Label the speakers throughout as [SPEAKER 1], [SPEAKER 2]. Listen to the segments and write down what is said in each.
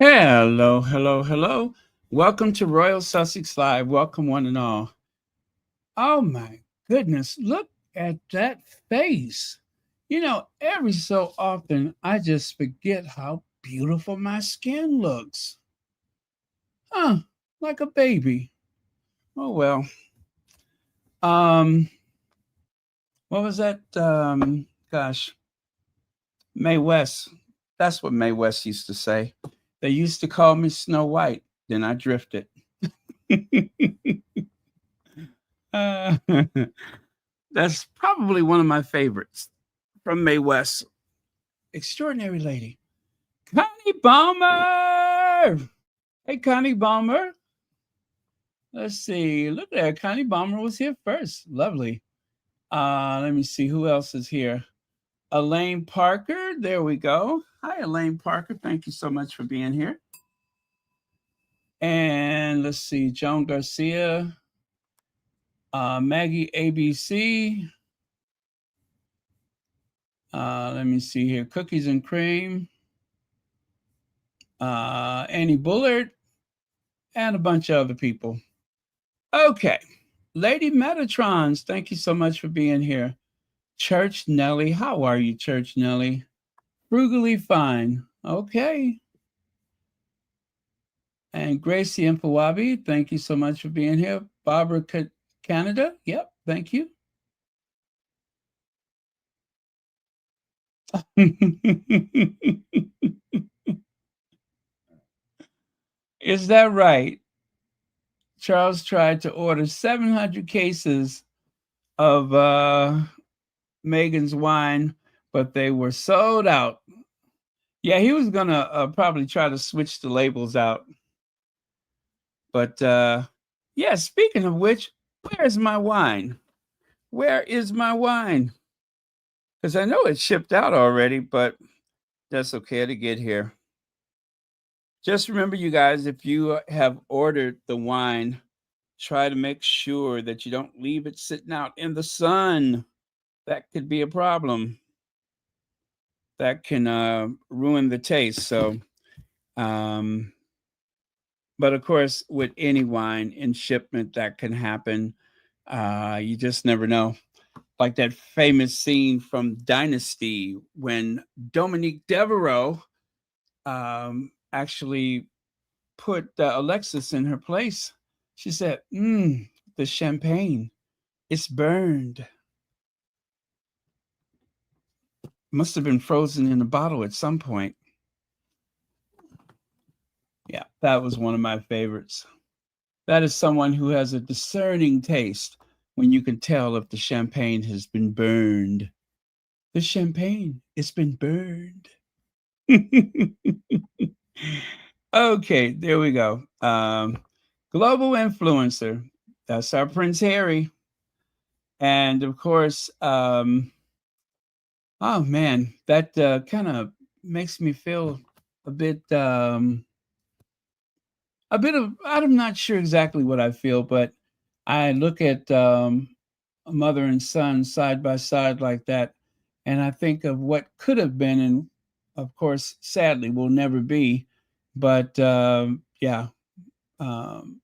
[SPEAKER 1] Hello, hello, hello. Welcome to Royal Sussex Live. Welcome, one and all. Oh my goodness, look at that face. Every so often I just forget how beautiful my skin looks. Huh, like a baby. Oh well. Um, what was that? Gosh, Mae West. That's what Mae West used to say. They used to call me Snow White. Then I drifted. Uh, that's probably one of my favorites from Mae West. Extraordinary lady. Connie Balmer. Hey, Connie Balmer. Let's see. Look there. Connie Balmer was here first. Lovely. Let me see who else is here. Elaine Parker. There we go. Hi, Elaine Parker. Thank you so much for being here. And let's see. Joan Garcia. Maggie ABC. Let me see here. Cookies and Cream. Annie Bullard, and a bunch of other people. Okay. Lady Metatrons, thank you so much for being here. Church Nelly, how are you, Church Nelly? Frugally fine. Okay. And Gracie Mfawabi, thank you so much for being here. Barbara Canada, yep, thank you. Is that right? Charles tried to order 700 cases of Meghan's wine, but they were sold out. Yeah, he was gonna probably try to switch the labels out. But yeah, speaking of which, where's my wine? Where is my wine? Because I know it's shipped out already, but that's okay to get here. Just remember, you guys, if you have ordered the wine, try to make sure that you don't leave it sitting out in the sun. That could be a problem. That can ruin the taste. So, but of course, with any wine in shipment, that can happen. You just never know. Like that famous scene from Dynasty when Dominique Devereaux actually put Alexis in her place. She said, the champagne, it's burned. Must have been frozen in a bottle at some point. Yeah, that was one of my favorites. That is someone who has a discerning taste when you can tell if the champagne has been burned. The champagne, it's been burned. Okay, there we go. Global influencer. That's our Prince Harry. And of course, oh man, that kind of makes me feel a bit of, I'm not sure exactly what I feel, but I look at a mother and son side by side like that, and I think of what could have been, and of course, sadly, will never be. But yeah, um,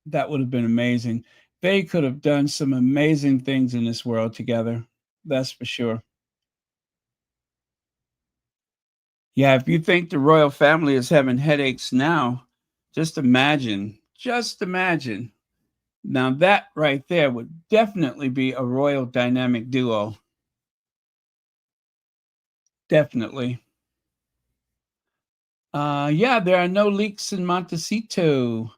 [SPEAKER 1] that would have been amazing. They could have done some amazing things in this world together. That's for sure. Yeah, if you think the royal family is having headaches now, just imagine. Just imagine. Now, that right there would definitely be a royal dynamic duo. Definitely. Yeah, there are no leaks in Montecito.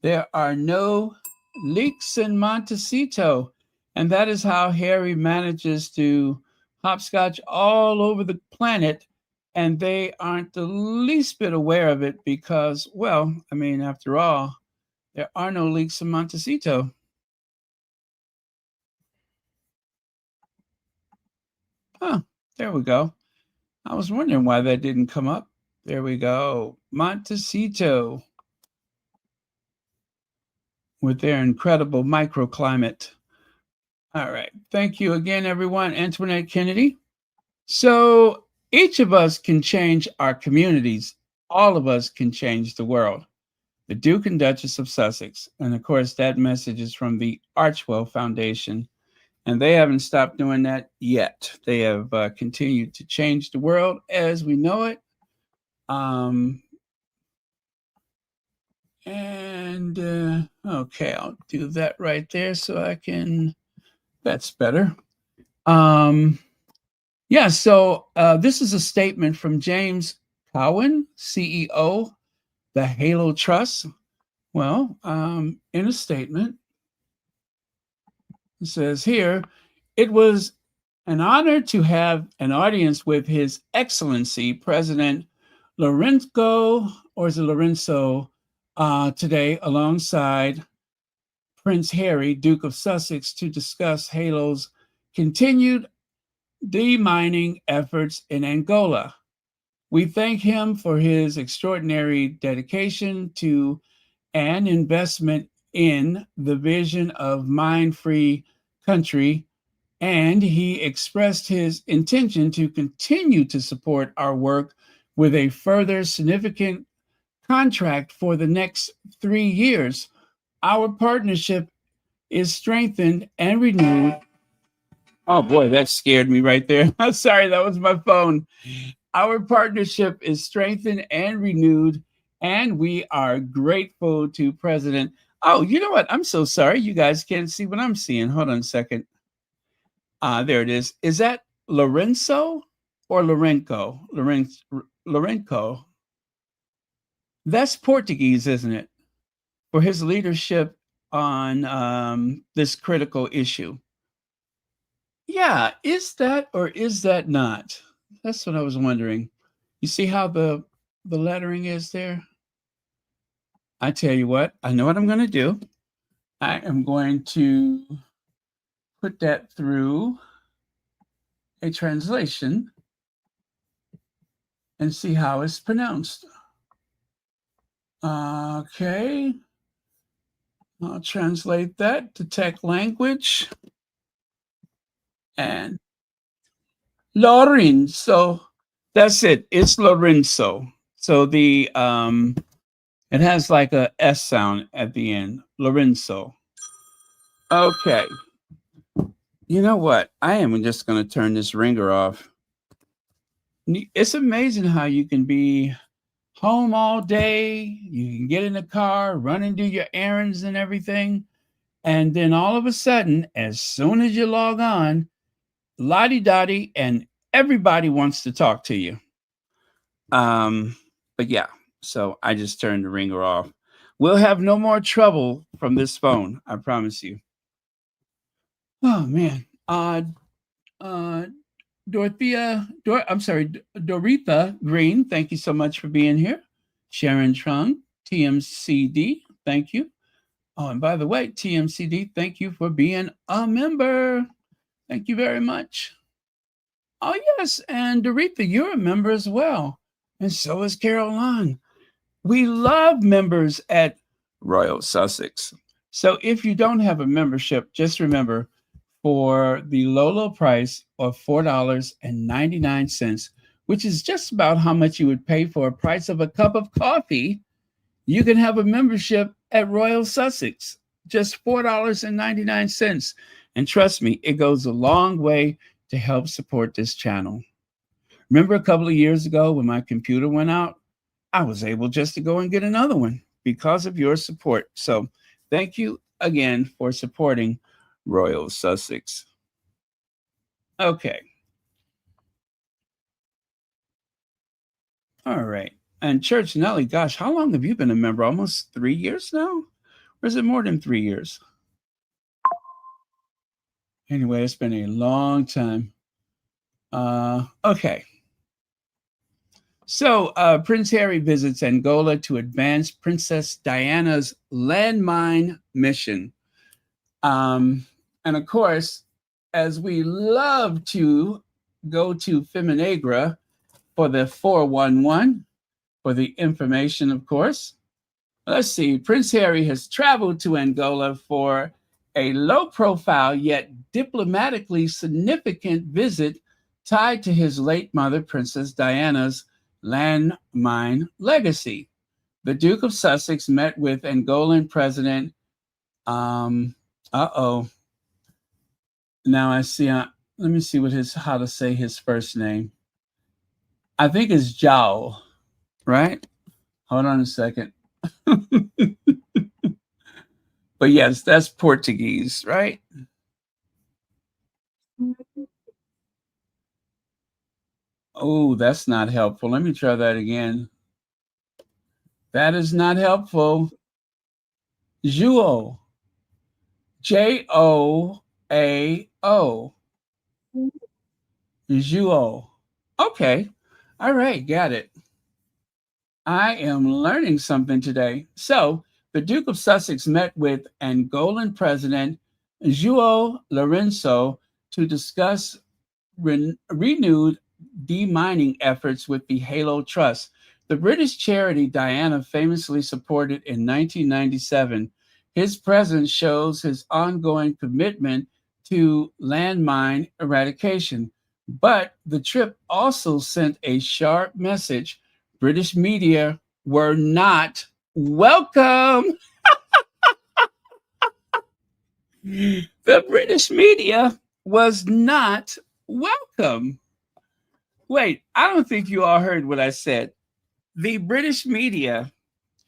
[SPEAKER 1] There are no leaks in Montecito. And that is how Harry manages to hopscotch all over the planet. And they aren't the least bit aware of it because, well, I mean, after all, there are no leaks in Montecito. Huh, there we go. I was wondering why that didn't come up. There we go. Montecito with their incredible microclimate. All right. Thank you again, everyone. Antoinette Kennedy. So each of us can change our communities all of us can change the world. The Duke and Duchess of Sussex. And of course, that message is from the Archwell Foundation. And they haven't stopped doing that yet. They have continued to change the world as we know it. Okay, I'll do that right there so I can, that's better. Yeah, so this is a statement from James Cowan, CEO, the Halo Trust. Well, in a statement, it says here, it was an honor to have an audience with His Excellency President Lorenzo, or is it Lorenzo, today alongside Prince Harry, Duke of Sussex, to discuss Halo's continued demining efforts in Angola. We thank him for his extraordinary dedication to and investment in the vision of mine-free country, and he expressed his intention to continue to support our work with a further significant contract for the next 3 years. Our partnership is strengthened and renewed. Oh boy, that scared me right there. I'm sorry, that was my phone. Our partnership is strengthened and renewed, and we are grateful to President. Oh, you know what? I'm so sorry. You guys can't see what I'm seeing. Hold on a second. There it is. Is that Lorenzo or Lorenco? Lorenco. That's Portuguese, isn't it? For his leadership on this critical issue. Yeah, is that or is that not? That's what I was wondering. You see how the lettering is there? I tell you what, I know what I'm going to do. I am going to put that through a translation and see how it's pronounced. Okay. I'll translate that to tech language. And Lorenzo. That's it. It's Lorenzo. So the it has like a S sound at the end. Lorenzo. Okay. You know what? I am just going to turn this ringer off. It's amazing how you can be home all day. You can get in the car, run and do your errands and everything. And then all of a sudden, as soon as you log on, lottie-dottie, and everybody wants to talk to you. But yeah, so I just turned the ringer off. We'll have no more trouble from this phone, I promise you. Oh man. Doretha Green, thank you so much for being here. Sharon Trung, TMCD, thank you. Oh, and by the way, TMCD, thank you for being a member. Thank you very much. Oh, yes, and Doretha, you're a member as well. And so is Caroline. We love members at Royal Sussex. So if you don't have a membership, just remember, for the low price of $4.99, which is just about how much you would pay for a price of a cup of coffee, you can have a membership at Royal Sussex, just $4.99. And trust me, it goes a long way to help support this channel. Remember a couple of years ago when my computer went out? I was able just to go and get another one because of your support. So thank you again for supporting Royal Sussex. Okay. All right. And Church Nelly, gosh, how long have you been a member? Almost 3 years now? Or is it more than 3 years? Anyway, it's been a long time. Okay. So Prince Harry visits Angola to advance Princess Diana's landmine mission. And of course, as we love to go to Feminagra for the 411, for the information, of course. Let's see, Prince Harry has traveled to Angola for a low-profile yet diplomatically significant visit tied to his late mother, Princess Diana's landmine legacy. The Duke of Sussex met with Angolan President. Um, oh. Now I see. Let me see how to say his first name. I think it's Jao, right? Hold on a second. But yes, that's Portuguese, right? Oh, that's not helpful. Let me try that again. That is not helpful. Joao. Joao. Joao. Okay. All right. Got it. I am learning something today. So, the Duke of Sussex met with Angolan President João Lourenço to discuss renewed demining efforts with the Halo Trust. The British charity Diana famously supported in 1997. His presence shows his ongoing commitment to landmine eradication. But the trip also sent a sharp message. British media were not welcome. The British media was not welcome. Wait, I don't think you all heard what I said. The British media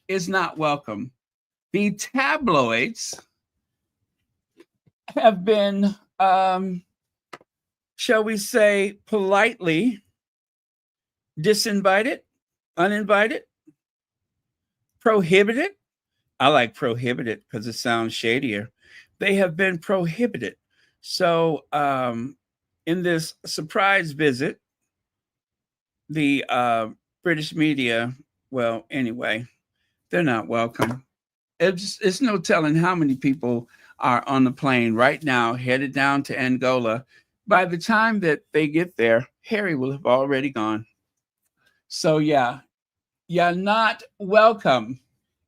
[SPEAKER 1] is not welcome. The tabloids have been, shall we say, politely disinvited, uninvited, prohibited. I like prohibited because it sounds shadier. They have been prohibited. So, in this surprise visit, the British media, well, anyway, they're not welcome. It's no telling how many people are on the plane right now headed down to Angola. By the time that they get there, Harry will have already gone. So, yeah, you're not welcome.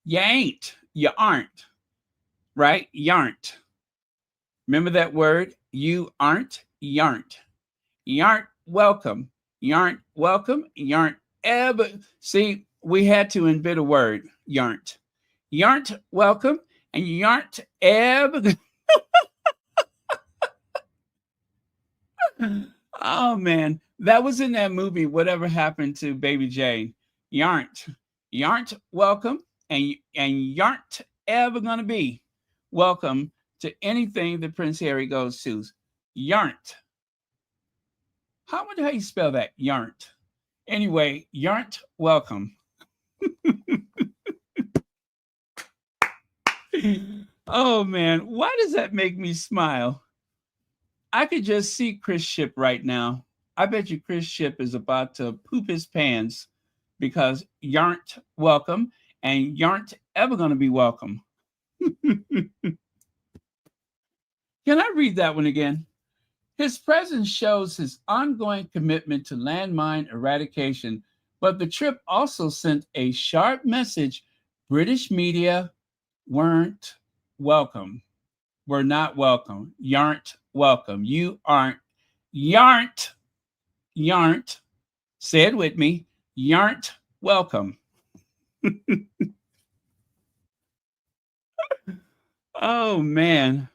[SPEAKER 1] You ain't. You aren't. Right? You aren't. Remember that word? You aren't. You aren't. You aren't welcome. You aren't welcome. You aren't ever. See, we had to invent a word. You aren't. You aren't welcome, and you aren't ever. Oh man, that was in that movie. Whatever happened to Baby Jane? You aren't. You aren't welcome, and you aren't ever gonna be welcome to anything that Prince Harry goes to. You aren't. How would how you spell that? Yarnt. Anyway, yarnt welcome. Oh man, why does that make me smile? I could just see Chris Ship right now. I bet you Chris Ship is about to poop his pants because yarnt welcome and yarnt ever going to be welcome. Can I read that one again? His presence shows his ongoing commitment to landmine eradication, but the trip also sent a sharp message. British media weren't welcome. Were not welcome. You aren't welcome. You aren't. Yarn't. Yarn't. Say it with me. Yarn't welcome. Oh, man.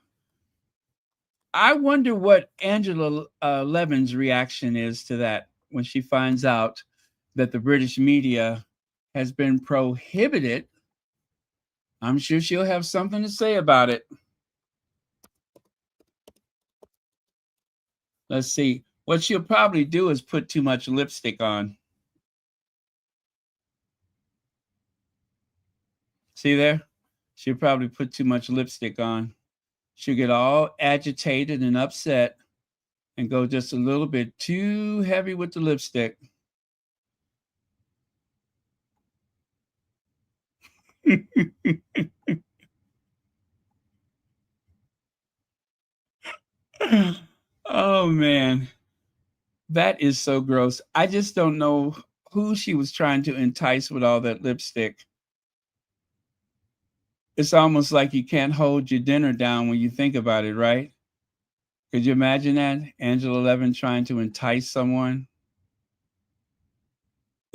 [SPEAKER 1] I wonder what Angela Levin's reaction is to that when she finds out that the British media has been prohibited. I'm sure she'll have something to say about it. Let's see. What she'll probably do is put too much lipstick on. See there? She'll probably put too much lipstick on. She'll get all agitated and upset and go just a little bit too heavy with the lipstick. Oh man, that is so gross. I just don't know who she was trying to entice with all that lipstick. It's almost like you can't hold your dinner down when you think about it, right? Could you imagine that? Angela Levin trying to entice someone?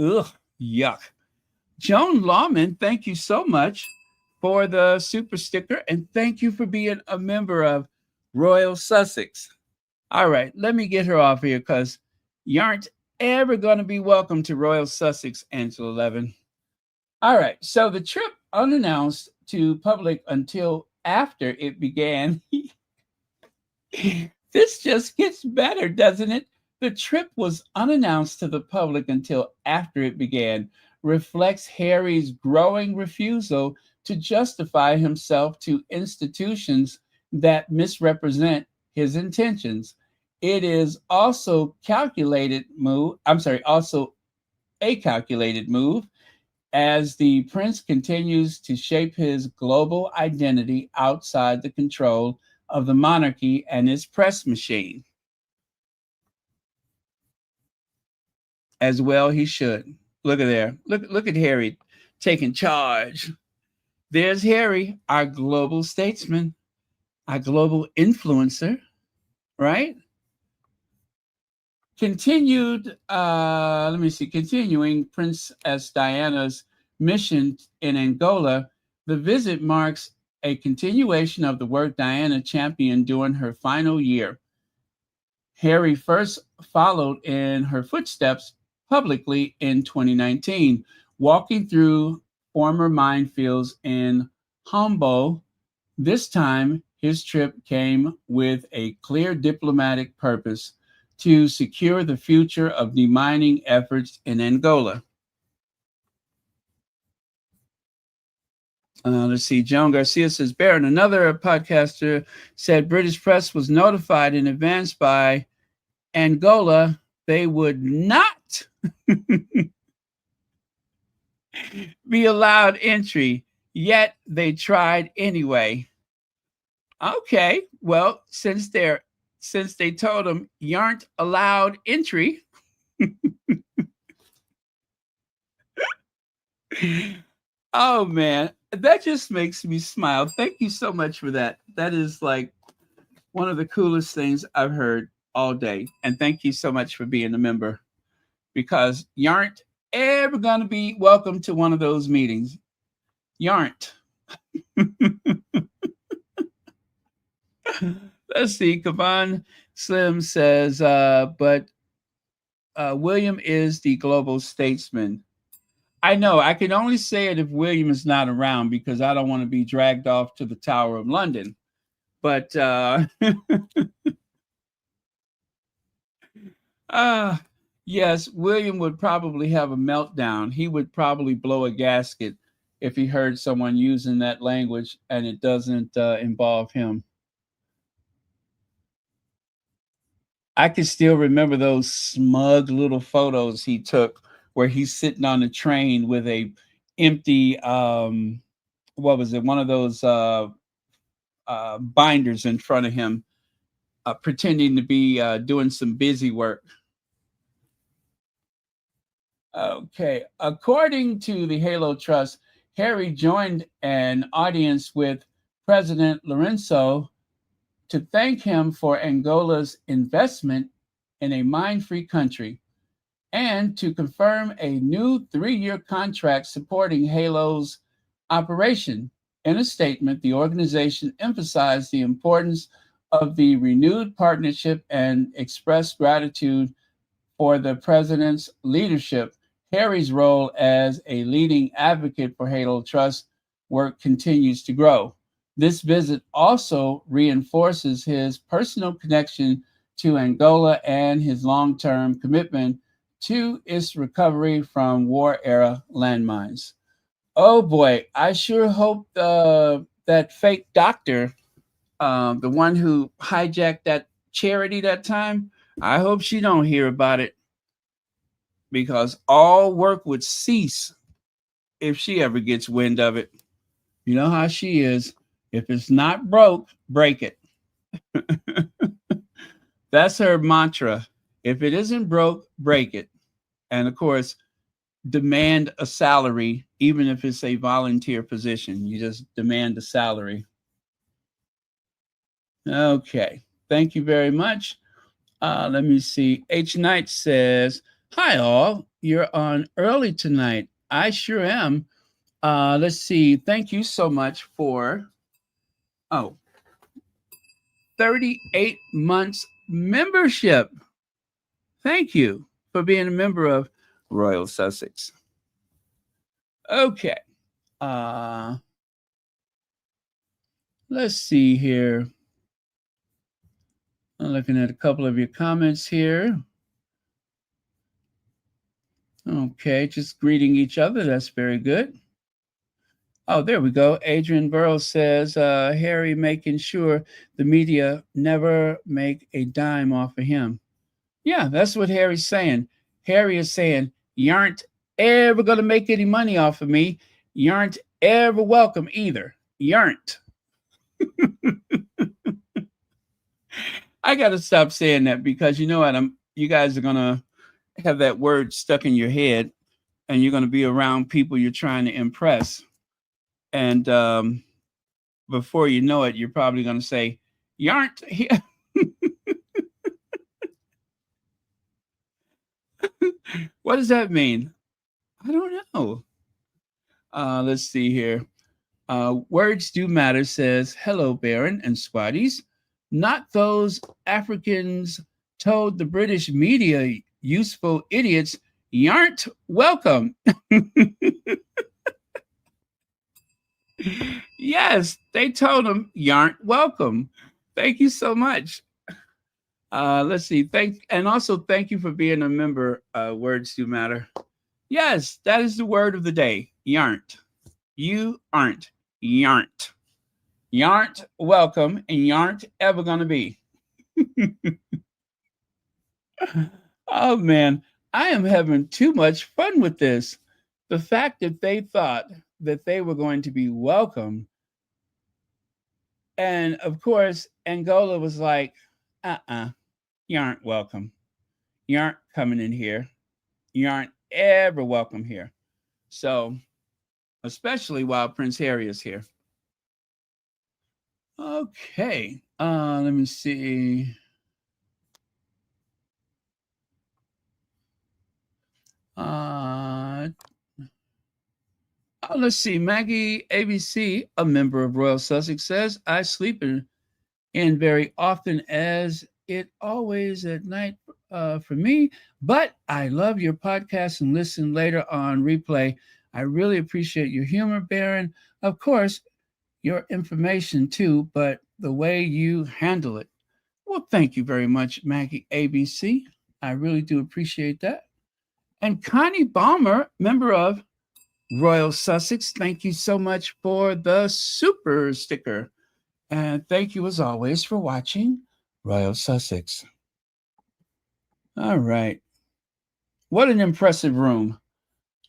[SPEAKER 1] Ugh, yuck. Joan Lawman, thank you so much for the super sticker, and thank you for being a member of Royal Sussex. All right, let me get her off here because you aren't ever going to be welcome to Royal Sussex, Angela Levin. All right, so the trip unannounced to public until after it began. This just gets better, doesn't it? The trip was unannounced to the public until after it began, reflects Harry's growing refusal to justify himself to institutions that misrepresent his intentions. It is also also a calculated move as the prince continues to shape his global identity outside the control of the monarchy and its press machine. As well, he should. Look at there. Look at Harry taking charge. There's Harry, our global statesman, our global influencer, right? Continuing Princess Diana's mission in Angola, the visit marks a continuation of the work Diana championed during her final year. Harry first followed in her footsteps publicly in 2019, walking through former minefields in Humbo. This time, his trip came with a clear diplomatic purpose to secure the future of demining efforts in Angola. Let's see. Joan Garcia says, Barron, another podcaster, said British press was notified in advance by Angola they would not be allowed entry, yet they tried anyway. Okay, well, since they told them you aren't allowed entry, oh man, that just makes me smile. Thank you so much for that. That is like one of the coolest things I've heard all day. And thank you so much for being a member because you aren't ever going to be welcome to one of those meetings. You aren't. Let's see. Kavan Slim says, but William is the global statesman. I know. I can only say it if William is not around because I don't want to be dragged off to the Tower of London. But yes, William would probably have a meltdown. He would probably blow a gasket if he heard someone using that language and it doesn't involve him. I can still remember those smug little photos he took where he's sitting on a train with a empty what was it, one of those binders in front of him, pretending to be doing some busy work. Okay, according to the Halo Trust, Harry joined an audience with President Lorenzo to thank him for Angola's investment in a mine-free country and to confirm a new 3-year contract supporting Halo's operation. In a statement, the organization emphasized the importance of the renewed partnership and expressed gratitude for the president's leadership. Harry's role as a leading advocate for Halo Trust work continues to grow. This visit also reinforces his personal connection to Angola and his long-term commitment to its recovery from war-era landmines. Oh boy, I sure hope that fake doctor, the one who hijacked that charity that time, I hope she don't hear about it because all work would cease if she ever gets wind of it. You know how she is. If it's not broke, break it. That's her mantra. If it isn't broke, break it. And of course, demand a salary, even if it's a volunteer position. You just demand a salary. Okay. Thank you very much. Let me see. H. Knight says, Hi, all. You're on early tonight. I sure am. Let's see. Thank you so much for, oh, 38 months membership. Thank you for being a member of Royal Sussex. Okay. Uh, let's see here. I'm looking at a couple of your comments here. Okay, just greeting each other. That's very good. Oh, there we go. Adrian Burrows says, Harry making sure the media never make a dime off of him. Yeah, that's what Harry's saying. Harry is saying, you aren't ever going to make any money off of me. You aren't ever welcome either. You aren't. I got to stop saying that because you know what? You guys are going to have that word stuck in your head and you're going to be around people you're trying to impress. And before you know it, you're probably going to say, you aren't here. What does that mean? I don't know. Let's see here. Words Do Matter says, hello, Baron and Swatties. Not those Africans told the British media, useful idiots, you aren't welcome. Yes, they told them you aren't welcome. Thank you so much. Let's see. Thank you for being a member. Words Do Matter. Yes, that is the word of the day. You aren't. You aren't. You aren't. You aren't welcome, and you aren't ever gonna be. Oh man, I am having too much fun with this. The fact that they thought that they were going to be welcome, and of course, Angola was like, you aren't welcome. You aren't coming in here. You aren't ever welcome here. So, especially while Prince Harry is here. Okay. Let me see. Uh, let's see. Maggie ABC, a member of Royal Sussex, says, I sleep in very often as it always at night for me, but I love your podcast and listen later on replay. I really appreciate your humor, Baron. Of course, your information too, but the way you handle it. Well, thank you very much, Maggie ABC. I really do appreciate that. And Connie Balmer, member of Royal Sussex, thank you so much for the super sticker. And thank you as always for watching Royal Sussex. All right. What an impressive room.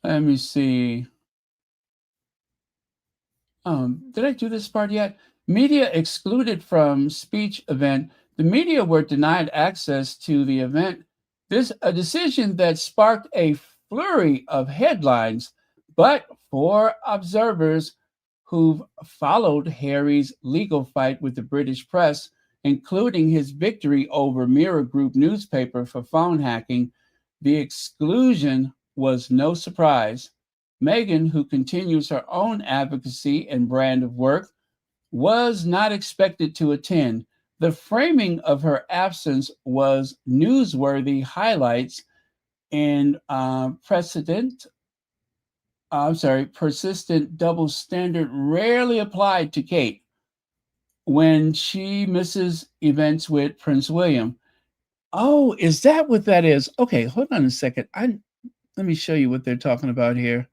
[SPEAKER 1] Let me see. Did I do this part yet? Media excluded from speech event. The media were denied access to the event. This a decision that sparked a flurry of headlines, but for observers who've followed Harry's legal fight with the British press, including his victory over Mirror Group newspaper for phone hacking, the exclusion was no surprise. Meghan, who continues her own advocacy and brand of work, was not expected to attend. The framing of her absence was newsworthy highlights and persistent double standard rarely applied to Kate when she misses events with Prince William. Oh, is that what that is? Okay, hold on a second. Let me show you what they're talking about here.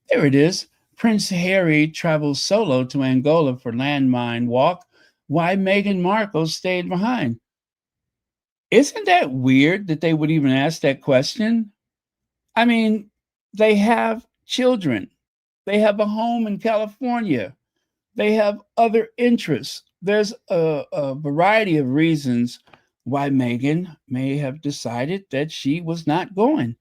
[SPEAKER 1] There it is. Prince Harry travels solo to Angola for landmine walk. Why Meghan Markle stayed behind. Isn't that weird that they would even ask that question? I mean, they have children. They have a home in California. They have other interests. There's a variety of reasons why Meghan may have decided that she was not going.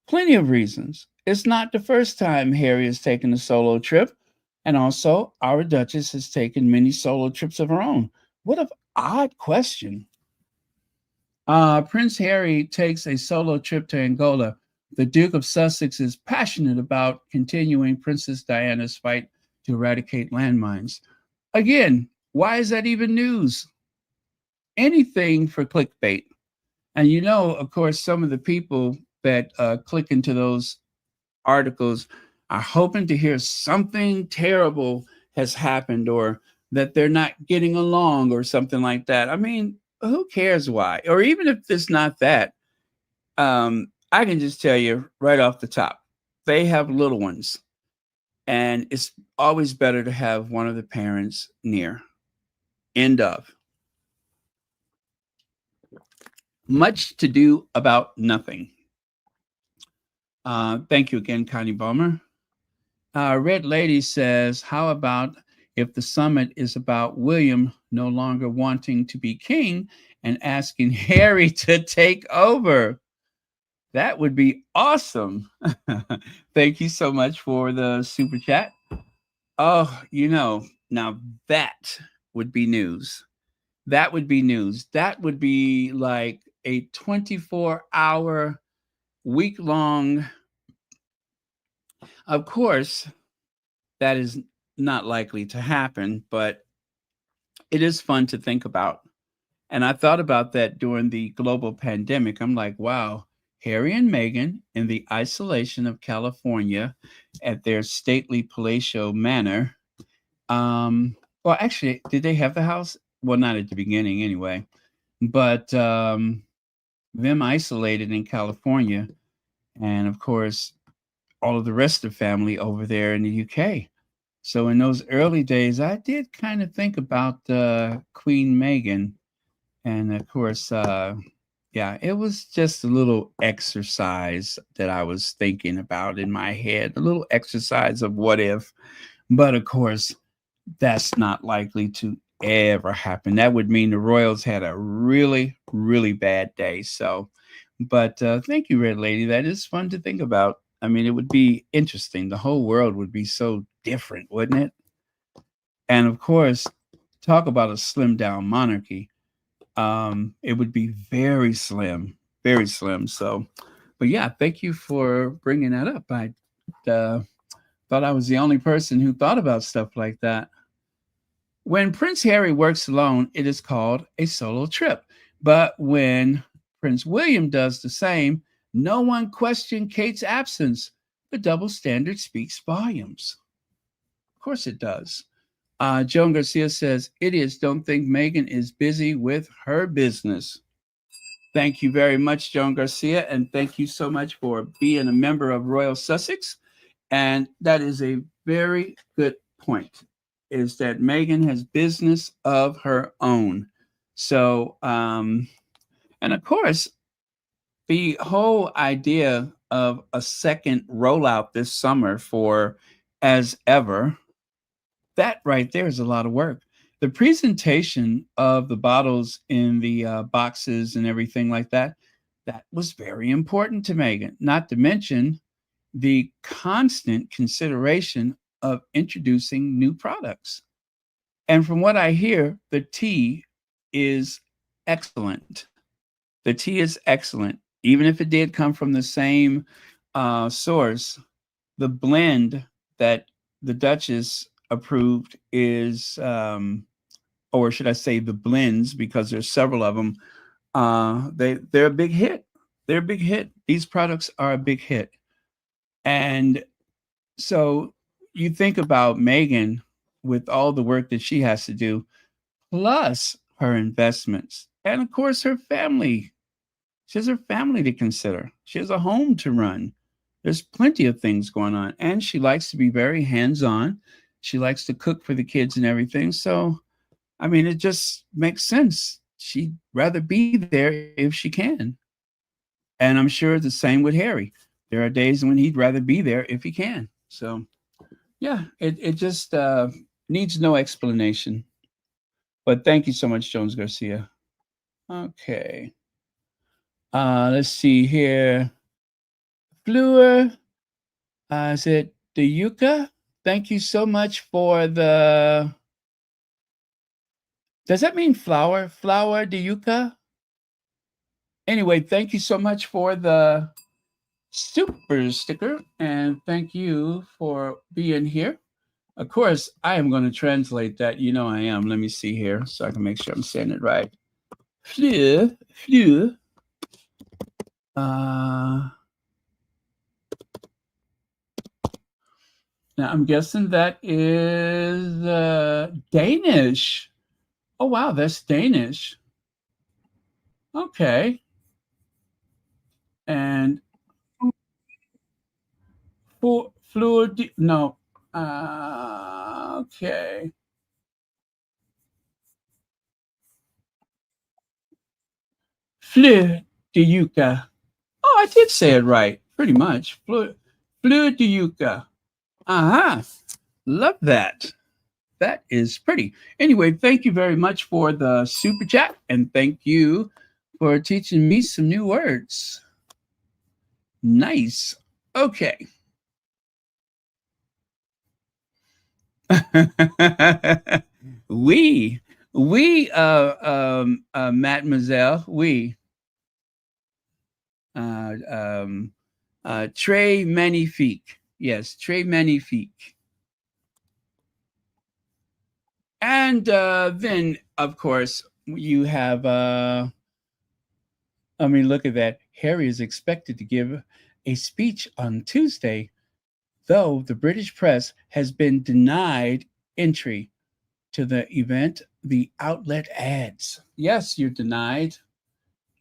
[SPEAKER 1] Plenty of reasons. It's not the first time Harry has taken a solo trip, and also our Duchess has taken many solo trips of her own. What an odd question. Prince Harry takes a solo trip to Angola. The Duke of Sussex is passionate about continuing Princess Diana's fight to eradicate landmines. Again, why is that even news? Anything for clickbait. And you know, of course, some of the people that click into those articles are hoping to hear something terrible has happened or that they're not getting along or something like that. I mean, who cares why? Or even if it's not that, I can just tell you right off the top, they have little ones, and it's always better to have one of the parents near. End of. Much to do about nothing. Thank you again, Connie Bummer. Red Lady says, how about if the summit is about William no longer wanting to be king and asking Harry to take over? That would be awesome. Thank you so much for the super chat. Oh, now that would be news. That would be news. That would be like a 24-hour, week long. Of course, that is not likely to happen, but it is fun to think about. And I thought about that during the global pandemic. I'm like, wow, Harry and Meghan in the isolation of California at their stately palatial manor. Well, actually, did they have the house? Well, not at the beginning anyway, but them isolated in California. And of course, all of the rest of the family over there in the UK. So in those early days, I did kind of think about Queen Meghan. And of course, yeah, it was just a little exercise that I was thinking about in my head, a little exercise of what if. But of course, that's not likely to ever happen. That would mean the Royals had a really, really bad day. So, but thank you, Red Lady. That is fun to think about. I mean, it would be interesting. The whole world would be so different, wouldn't it? And of course, talk about a slimmed down monarchy. It would be very slim, very slim. So, but yeah, thank you for bringing that up. I uh, thought I was the only person who thought about stuff like that. When Prince Harry works alone, it is called a solo trip. But when Prince William does the same, no one questioned Kate's absence. The double standard speaks volumes. Of course it does. Joan Garcia says, idiots don't think Meghan is busy with her business. Thank you very much, Joan Garcia, and thank you so much for being a member of Royal Sussex. And that is a very good point, is that Meghan has business of her own. So, and of course, the whole idea of a second rollout this summer for As Ever, that right there is a lot of work. The presentation of the bottles in the boxes and everything like that, that was very important to Meghan, not to mention the constant consideration of introducing new products. And from what I hear, the tea is excellent. The tea is excellent. Even if it did come from the same source, the blend that the Duchess approved is, or should I say the blends, because there's several of them, they're a big hit. They're a big hit. These products are a big hit. And so you think about Meghan with all the work that she has to do, plus her investments, and of course her family. She has her family to consider. She has a home to run. There's plenty of things going on. And she likes to be very hands-on. She likes to cook for the kids and everything. So, I mean, it just makes sense. She'd rather be there if she can. And I'm sure the same with Harry. There are days when he'd rather be there if he can. So, yeah, it just needs no explanation. But thank you so much, Jones Garcia. Okay. Let's see here. Fleur, is it the Yucca? Thank you so much for the. Does that mean flower? Flower de Yucca? Anyway, thank you so much for the super sticker, and thank you for being here. Of course, I am going to translate that. You know I am. Let me see here so I can make sure I'm saying it right. Flu, flu. Uh, Now I'm guessing that is Danish. Oh wow, that's Danish. Okay, and fluid. No. Okay. Flu de yucca. Oh, I did say it right, pretty much. Flu de yucca. Uh huh. Love that. That is pretty. Anyway, thank you very much for the super chat, and thank you for teaching me some new words. Nice. Okay. we, mademoiselle, uh, um, très magnifique. Yes, très magnifique. And then, of course, you have, I mean, look at that. Harry is expected to give a speech on Tuesday, though the British press has been denied entry to the event. The outlet adds, yes, you're denied.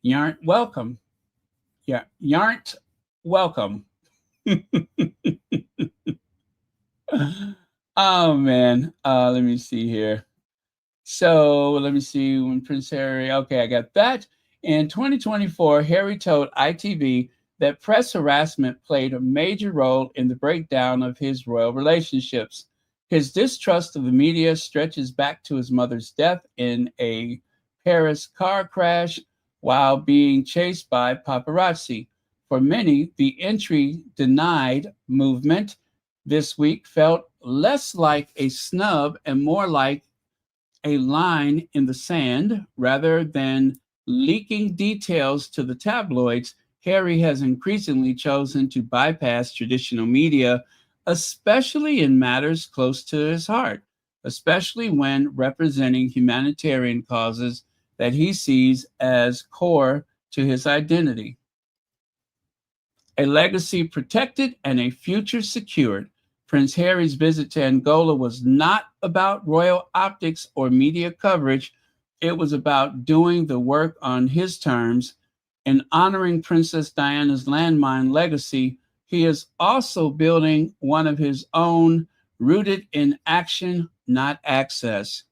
[SPEAKER 1] You aren't welcome. Yeah, you aren't welcome. Oh, man. Let me see here. So let me see when Prince Harry. Okay, I got that. In 2024, Harry told ITV that press harassment played a major role in the breakdown of his royal relationships. His distrust of the media stretches back to his mother's death in a Paris car crash while being chased by paparazzi. For many, the entry denied movement this week felt less like a snub and more like a line in the sand rather than leaking details to the tabloids. Harry has increasingly chosen to bypass traditional media, especially in matters close to his heart, especially when representing humanitarian causes that he sees as core to his identity. A legacy protected and a future secured. Prince Harry's visit to Angola was not about royal optics or media coverage. It was about doing the work on his terms and honoring Princess Diana's landmine legacy. He is also building one of his own, rooted in action, not access.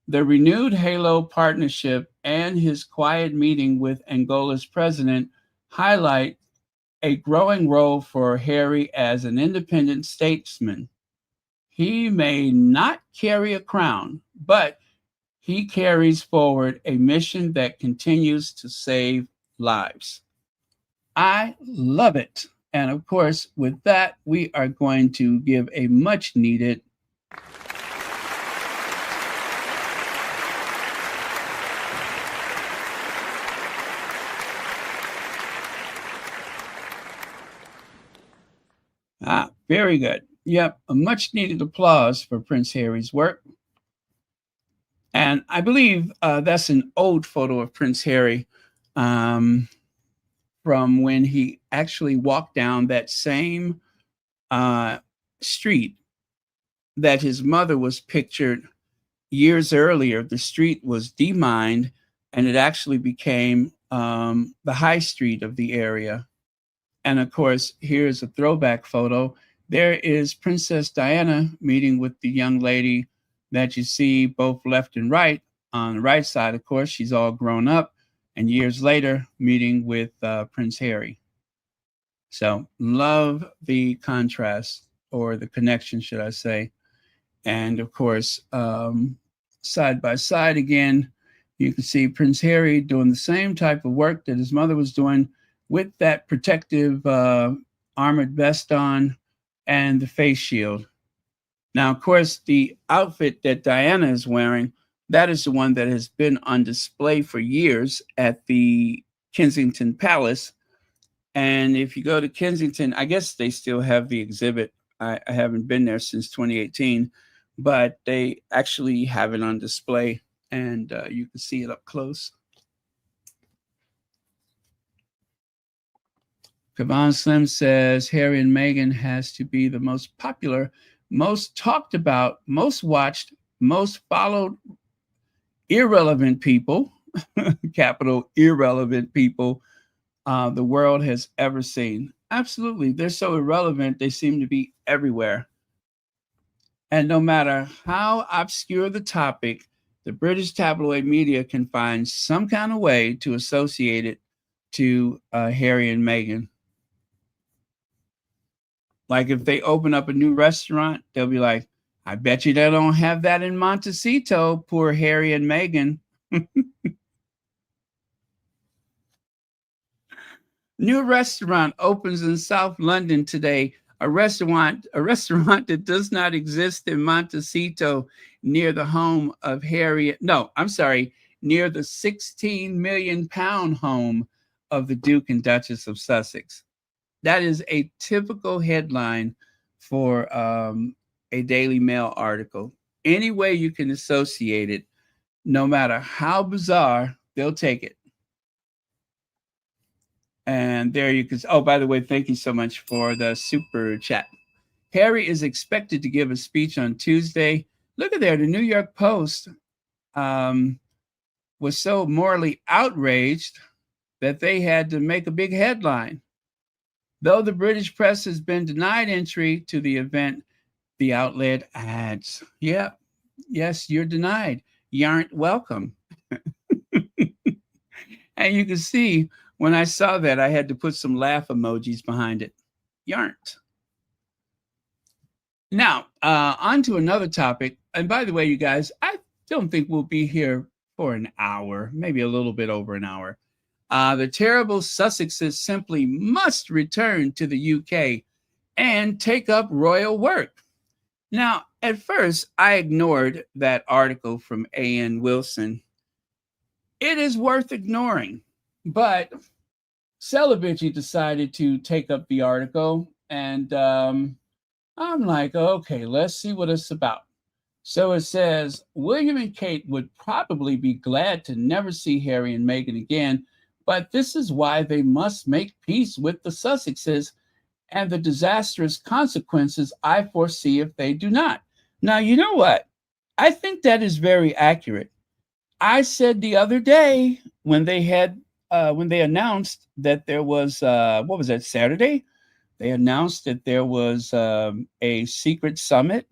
[SPEAKER 1] The renewed Halo partnership and his quiet meeting with Angola's president highlight a growing role for Harry as an independent statesman. He may not carry a crown, but he carries forward a mission that continues to save lives. I love it. And of course, with that, we are going to give a much needed very good. Yep, a much needed applause for Prince Harry's work. And I believe that's an old photo of Prince Harry um, from when he actually walked down that same uh, street that his mother was pictured years earlier. The street was demined and it actually became the high street of the area. And of course, here's a throwback photo. There is Princess Diana meeting with the young lady that you see both left and right. On the right side, of course, she's all grown up, and years later, meeting with Prince Harry. So, love the contrast or the connection, should I say. And of course, side by side again, you can see Prince Harry doing the same type of work that his mother was doing with that protective armored vest on and the face shield. Now, of course, the outfit that Diana is wearing, that is the one that has been on display for years at the Kensington Palace. And if you go to Kensington, I guess they still have the exhibit. I haven't been there since 2018, but they actually have it on display, and you can see it up close. Kavan Slim says Harry and Meghan has to be the most popular, most talked about, most watched, most followed irrelevant people, capital irrelevant people, the world has ever seen. Absolutely. They're so irrelevant, they seem to be everywhere. And no matter how obscure the topic, the British tabloid media can find some kind of way to associate it to Harry and Meghan. Like if they open up a new restaurant, they'll be like, I bet you they don't have that in Montecito, poor Harry and Meghan. New restaurant opens in South London today. A restaurant that does not exist in Montecito, near the home of Harriet. No, I'm sorry, near the 16 million pound home of the Duke and Duchess of Sussex. That is a typical headline for a Daily Mail article. Any way you can associate it, no matter how bizarre, they'll take it. And there you can. Oh, by the way, thank you so much for the super chat. Harry is expected to give a speech on Tuesday. Look at there. The New York Post was so morally outraged that they had to make a big headline. Though the British press has been denied entry to the event, the outlet adds, yeah, yes, you're denied. You aren't welcome. And you can see when I saw that, I had to put some laugh emojis behind it. You aren't. Now, on to another topic. And by the way, you guys, I don't think we'll be here for an hour, maybe a little bit over an hour. The terrible Sussexes simply must return to the UK and take up royal work. Now, at first, I ignored that article from A.N. Wilson. It is worth ignoring, but Celibici decided to take up the article, and I'm like, okay, let's see what it's about. So it says, William and Kate would probably be glad to never see Harry and Meghan again, but this is why they must make peace with the Sussexes and the disastrous consequences I foresee if they do not. Now, you know what? I think that is very accurate. I said the other day when they announced that there was, what was that, Saturday? They announced that there was a secret summit.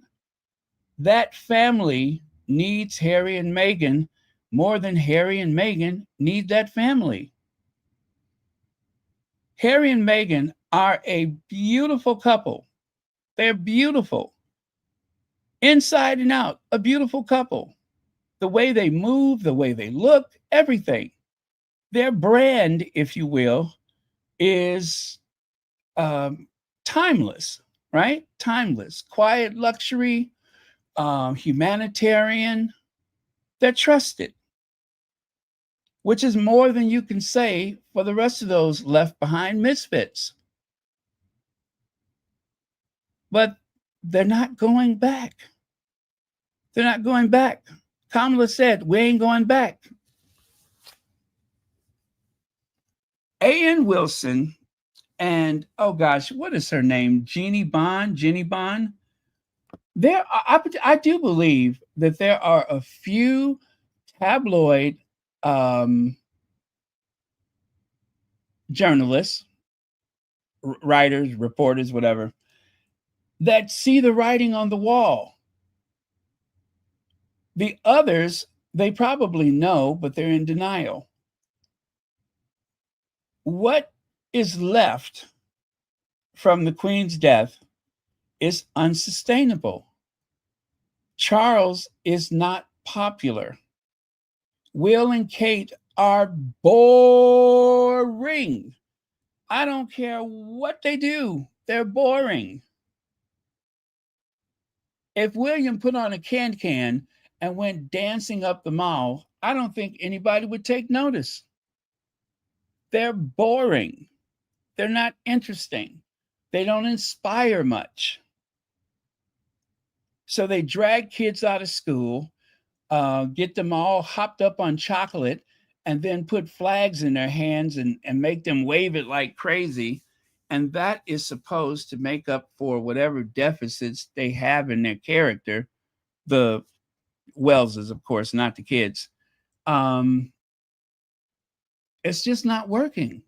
[SPEAKER 1] That family needs Harry and Meghan more than Harry and Meghan need that family. Harry and Meghan are a beautiful couple. They're beautiful. Inside and out, a beautiful couple. The way they move, the way they look, everything. Their brand, if you will, is timeless, right? Timeless. Quiet luxury, humanitarian. They're trusted, which is more than you can say for the rest of those left behind misfits. But they're not going back. They're not going back. Kamala said, we ain't going back. A.N. Wilson and, oh gosh, what is her name? Jenny Bond? I do believe that there are a few tabloid journalists, writers, reporters, whatever, that see the writing on the wall. The others, they probably know, but they're in denial. What is left from the Queen's death is unsustainable. Charles is not popular. Will and Kate are boring. I don't care what they do, they're boring. If William put on a can and went dancing up the mall, I don't think anybody would take notice. They're boring. They're not interesting. They don't inspire much. So they drag kids out of school, get them all hopped up on chocolate, and then put flags in their hands and make them wave it like crazy. And that is supposed to make up for whatever deficits they have in their character. The Wellses, of course, not the kids. Um, it's just not working.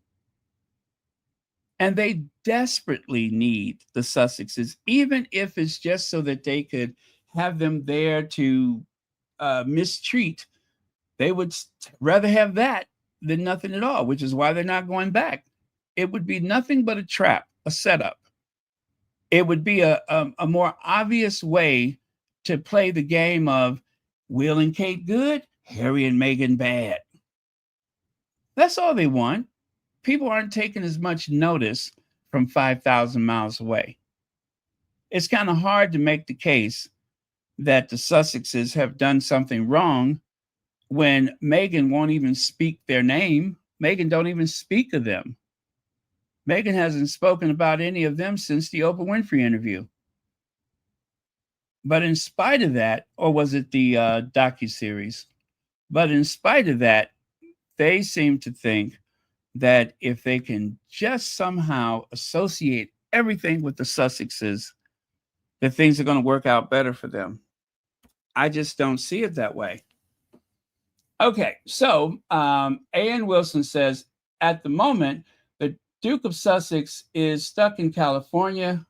[SPEAKER 1] And they desperately need the Sussexes, even if it's just so that they could have them there to mistreat. They would rather have that than nothing at all, which is why they're not going back. It would be nothing but a trap, a setup. It would be a more obvious way to play the game of Will and Kate good, Harry and Meghan bad. That's all they want. People aren't taking as much notice from 5,000 miles away. It's kind of hard to make the case that the Sussexes have done something wrong when Meghan won't even speak their name. Meghan don't even speak of them. Meghan hasn't spoken about any of them since the Oprah Winfrey interview. But in spite of that, or was it the docuseries? But in spite of that, they seem to think that if they can just somehow associate everything with the Sussexes, that things are going to work out better for them. I just don't see it that way. Okay, so A.N. Wilson says, at the moment, the Duke of Sussex is stuck in California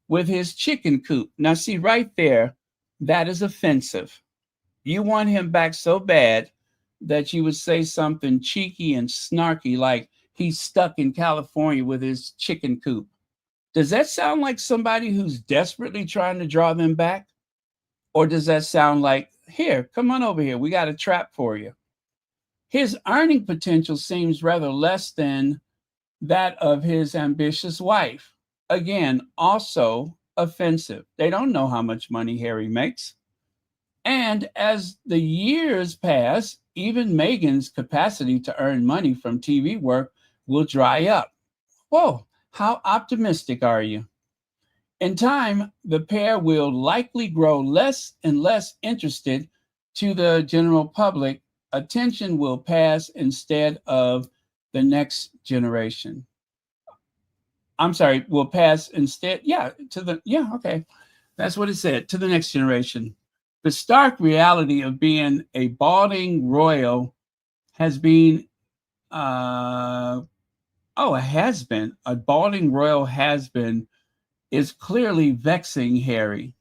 [SPEAKER 1] with his chicken coop. Now, see, right there, that is offensive. You want him back so bad that you would say something cheeky and snarky like he's stuck in California with his chicken coop. Does that sound like somebody who's desperately trying to draw them back? Or does that sound like, here, come on over here, we got a trap for you? His earning potential seems rather less than that of his ambitious wife. Again, also offensive. They don't know how much money Harry makes. And as the years pass, even Meghan's capacity to earn money from TV work will dry up. Whoa, how optimistic are you? In time, the pair will likely grow less and less interested to the general public. Attention will pass instead of the next generation. I'm sorry, will pass instead. Okay. That's what it said, to the next generation. The stark reality of being a balding royal has been, a balding royal has been, is clearly vexing Harry.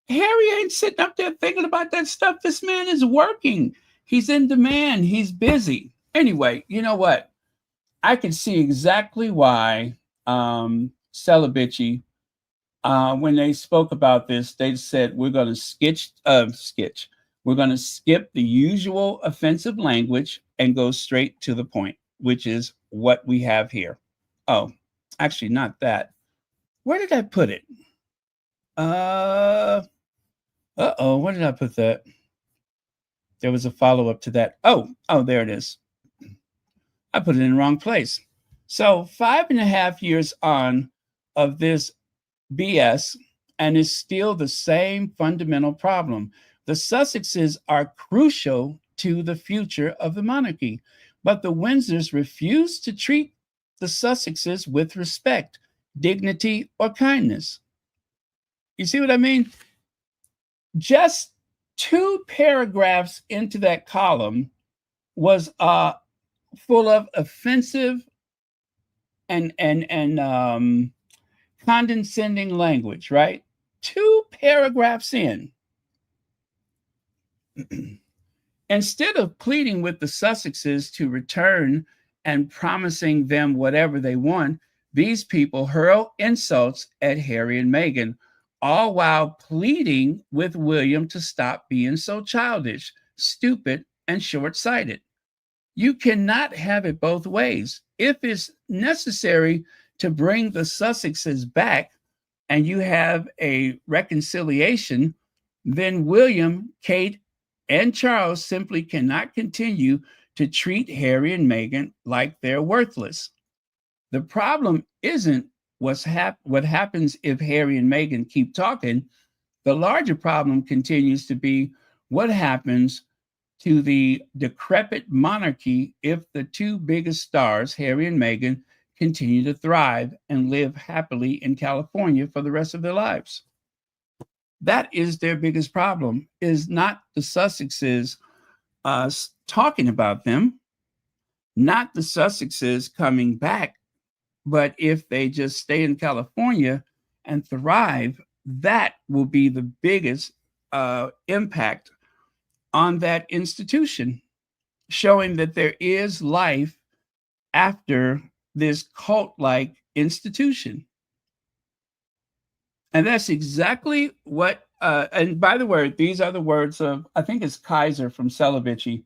[SPEAKER 1] Harry ain't sitting up there thinking about that stuff. This man is working. He's in demand. He's busy. Anyway, you know what? I can see exactly why Celibici, when they spoke about this, they said, we're going to We're going to skip the usual offensive language and go straight to the point, which is what we have here. Oh, actually, not that. Where did I put it? Where did I put that? There was a follow-up to that. Oh, there it is. I put it in the wrong place. So 5.5 years on of this BS, and it's still the same fundamental problem. The Sussexes are crucial to the future of the monarchy, but the Windsors refuse to treat the Sussexes with respect, dignity, or kindness. You see what I mean? Just 2 paragraphs into that column was full of offensive and condescending language, right? 2 paragraphs in. Instead of pleading with the Sussexes to return and promising them whatever they want, these people hurl insults at Harry and Meghan, all while pleading with William to stop being so childish, stupid, and short-sighted. You cannot have it both ways. If it's necessary to bring the Sussexes back and you have a reconciliation, then William, Kate, and Charles simply cannot continue to treat Harry and Meghan like they're worthless. The problem isn't what happens if Harry and Meghan keep talking. The larger problem continues to be what happens to the decrepit monarchy if the two biggest stars, Harry and Meghan, continue to thrive and live happily in California for the rest of their lives. That is their biggest problem, is not the Sussexes talking about them, not the Sussexes coming back, but if they just stay in California and thrive, that will be the biggest impact on that institution, showing that there is life after this cult-like institution. And that's exactly what, and by the way, these are the words of, I think it's Kaiser from Celibacy.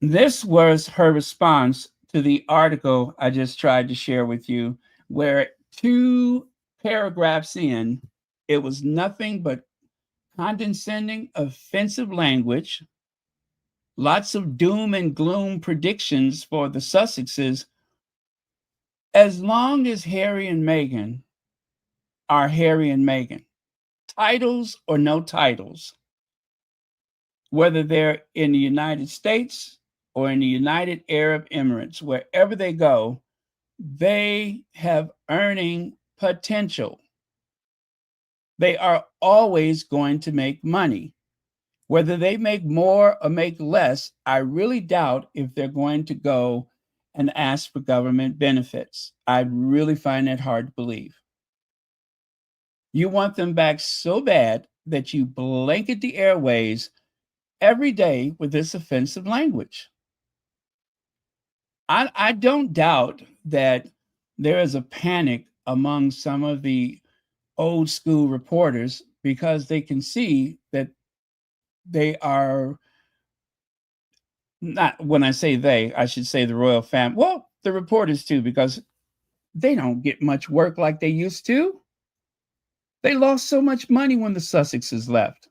[SPEAKER 1] This was her response to the article I just tried to share with you, where 2 paragraphs in, it was nothing but condescending, offensive language, lots of doom and gloom predictions for the Sussexes. As long as Harry and Meghan are Harry and Meghan, titles or no titles, whether they're in the United States or in the United Arab Emirates, wherever they go, they have earning potential. They are always going to make money. Whether they make more or make less, I really doubt if they're going to go and ask for government benefits. I really find that hard to believe. You want them back so bad that you blanket the airways every day with this offensive language. I don't doubt that there is a panic among some of the old school reporters because they can see that they are not, when I say they, I should say the royal family. Well, the reporters too, because they don't get much work like they used to. They lost so much money when the Sussexes left.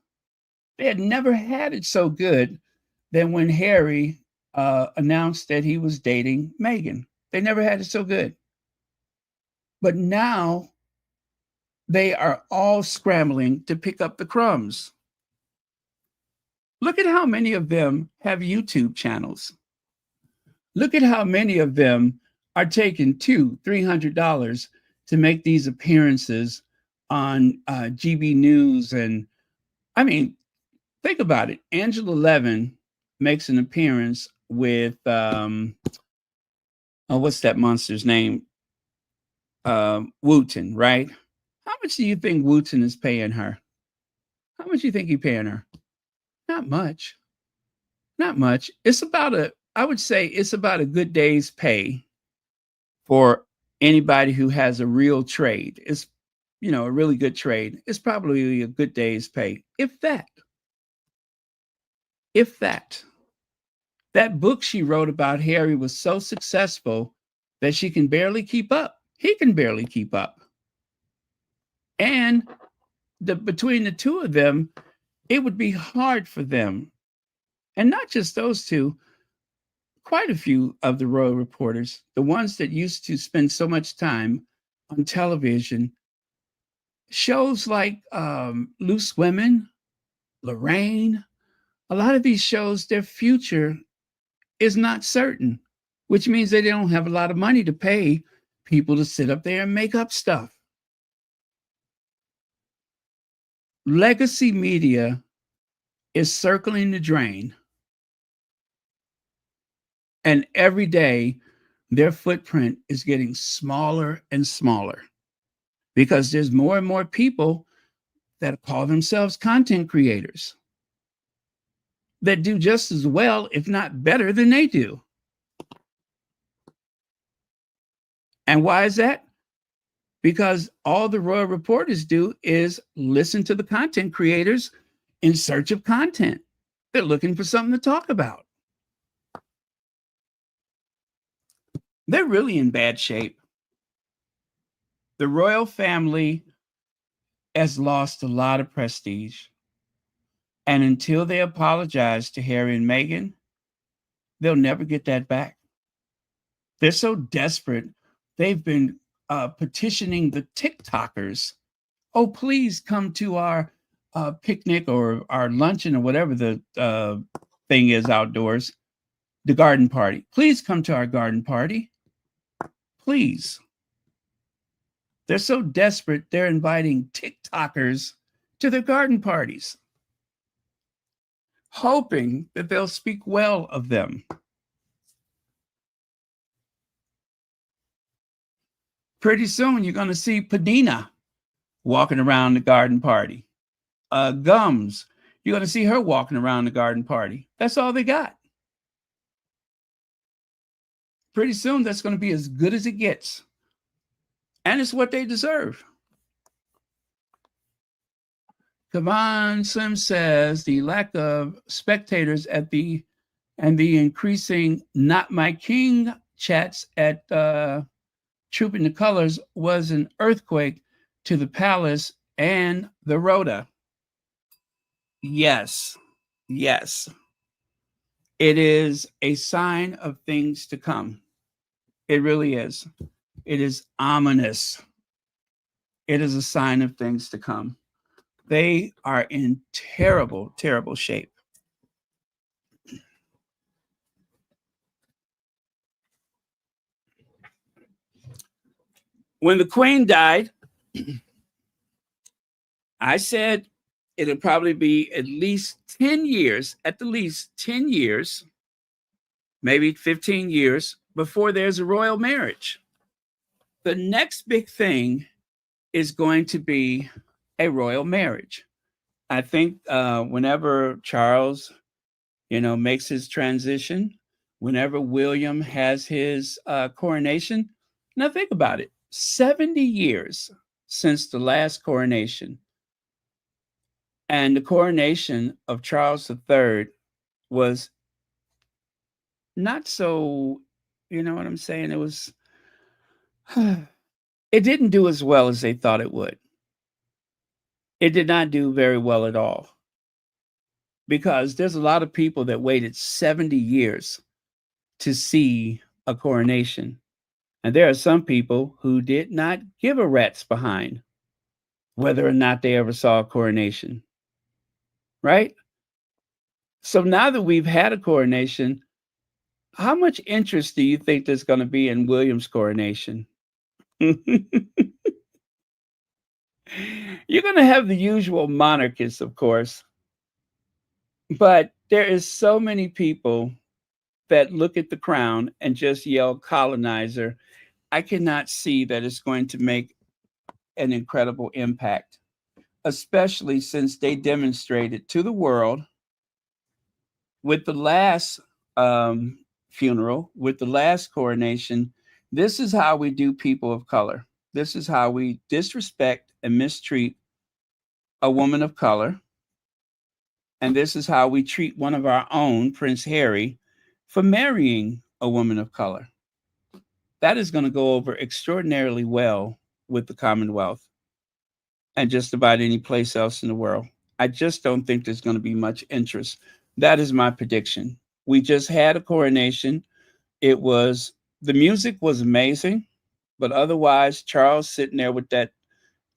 [SPEAKER 1] They had never had it so good than when Harry announced that he was dating Meghan. They never had it so good. But now they are all scrambling to pick up the crumbs. Look at how many of them have YouTube channels. Look at how many of them are taking $200-$300 to make these appearances on GB News. And I mean, think about it. Angela Levin makes an appearance with, what's that monster's name? Wooten, right? How much do you think Wooten is paying her? How much do you think he's paying her? Not much. Not much. It's about I would say it's about a good day's pay for anybody who has a real trade. It's, a really good trade. It's probably a good day's pay, if that. If that. That book she wrote about Harry was so successful that she can barely keep up. He can barely keep up. And between the two of them, it would be hard for them. And not just those two, quite a few of the royal reporters, the ones that used to spend so much time on television, shows like Loose Women, Lorraine, a lot of these shows, their future is not certain, which means they don't have a lot of money to pay people to sit up there and make up stuff. Legacy media is circling the drain. And every day, their footprint is getting smaller and smaller because there's more and more people that call themselves content creators that do just as well, if not better, than they do. And why is that? Because all the royal reporters do is listen to the content creators in search of content. They're looking for something to talk about. They're really in bad shape. The royal family has lost a lot of prestige. And until they apologize to Harry and Meghan, They'll never get that back. They're so desperate. They've been petitioning the TikTokers. Oh, please come to our picnic or our luncheon or whatever the thing is outdoors, the garden party. Please come to our garden party. Please. They're so desperate, they're inviting TikTokers to their garden parties, hoping that they'll speak well of them. Pretty soon, you're going to see Padina walking around the garden party. Gums, you're going to see her walking around the garden party. That's all they got. Pretty soon, that's going to be as good as it gets. And it's what they deserve. Kavan Slim says the lack of spectators at the increasing "Not My King" chats at Trooping the Colors was an earthquake to the palace and the rota. Yes, yes. It is a sign of things to come. It really is. It is ominous. It is a sign of things to come. They are in terrible, terrible shape. When the Queen died, I said it'd probably be at least 10 years, maybe 15 years before there's a royal marriage. The next big thing is going to be a royal marriage. I think whenever Charles, makes his transition, whenever William has his coronation, now think about it, 70 years since the last coronation. And the coronation of Charles III was not so, you know what I'm saying? It was, it didn't do as well as they thought it would. It did not do very well at all. Because there's a lot of people that waited 70 years to see a coronation. And there are some people who did not give a rat's behind whether or not they ever saw a coronation. Right? So now that we've had a coronation, how much interest do you think there's going to be in William's coronation? You're going to have the usual monarchists, of course. But there is so many people that look at the crown and just yell colonizer. I cannot see that it's going to make an incredible impact, especially since they demonstrated to the world with the last funeral, with the last coronation, this is how we do people of color. This is how we disrespect and mistreat a woman of color. And this is how we treat one of our own, Prince Harry, for marrying a woman of color. That is going to go over extraordinarily well with the Commonwealth and just about any place else in the world. I just don't think there's going to be much interest. That is my prediction. We just had a coronation. The music was amazing, but otherwise, Charles sitting there with that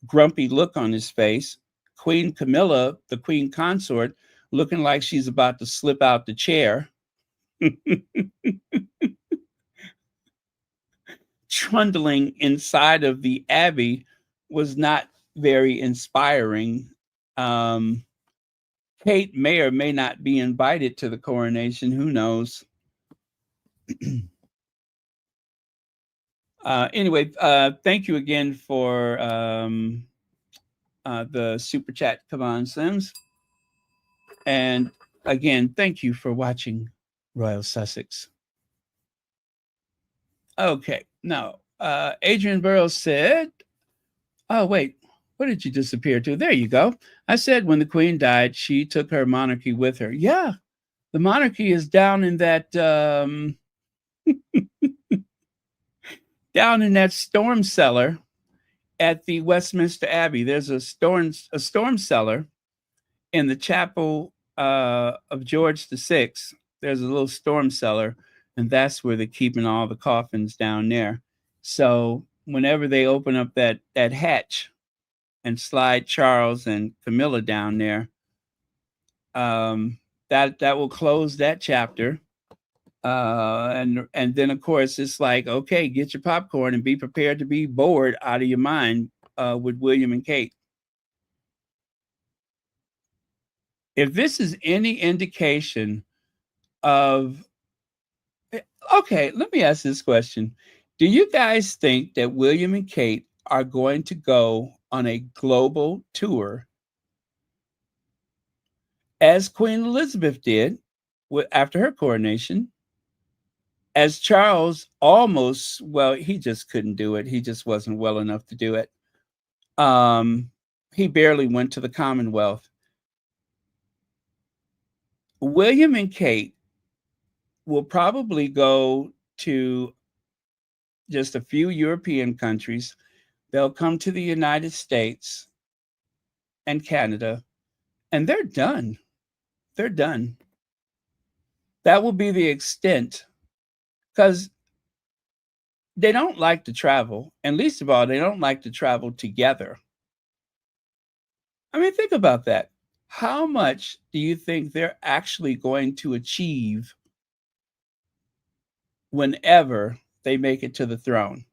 [SPEAKER 1] grumpy look on his face. Queen Camilla, the Queen Consort, looking like she's about to slip out the chair. Trundling inside of the Abbey was not very inspiring. Kate may or may not be invited to the coronation. Who knows? Anyway, thank you again for the super chat, Kavan Sims. And again, thank you for watching Royal Sussex. Okay, now, Adrian Burrows said, oh, wait, where did you disappear to? There you go. I said when the Queen died, she took her monarchy with her. Yeah, the monarchy is down in that down in that storm cellar at the Westminster Abbey. There's a storm cellar in the chapel of George VI There's a little storm cellar, and that's where they're keeping all the coffins down there. So whenever they open up that hatch and slide Charles and Camilla down there, um, that will close that chapter. And then of course it's like, okay, get your popcorn and be prepared to be bored out of your mind with William and Kate. If this is any indication of, okay, let me ask this question. Do you guys think that William and Kate are going to go on a global tour as Queen Elizabeth did after her coronation? As Charles almost, well, he just couldn't do it. He just wasn't well enough to do it. He barely went to the Commonwealth. William and Kate will probably go to just a few European countries. They'll come to the United States and Canada, and they're done. They're done. That will be the extent, because they don't like to travel, and least of all, they don't like to travel together. I mean, think about that. How much do you think they're actually going to achieve whenever they make it to the throne?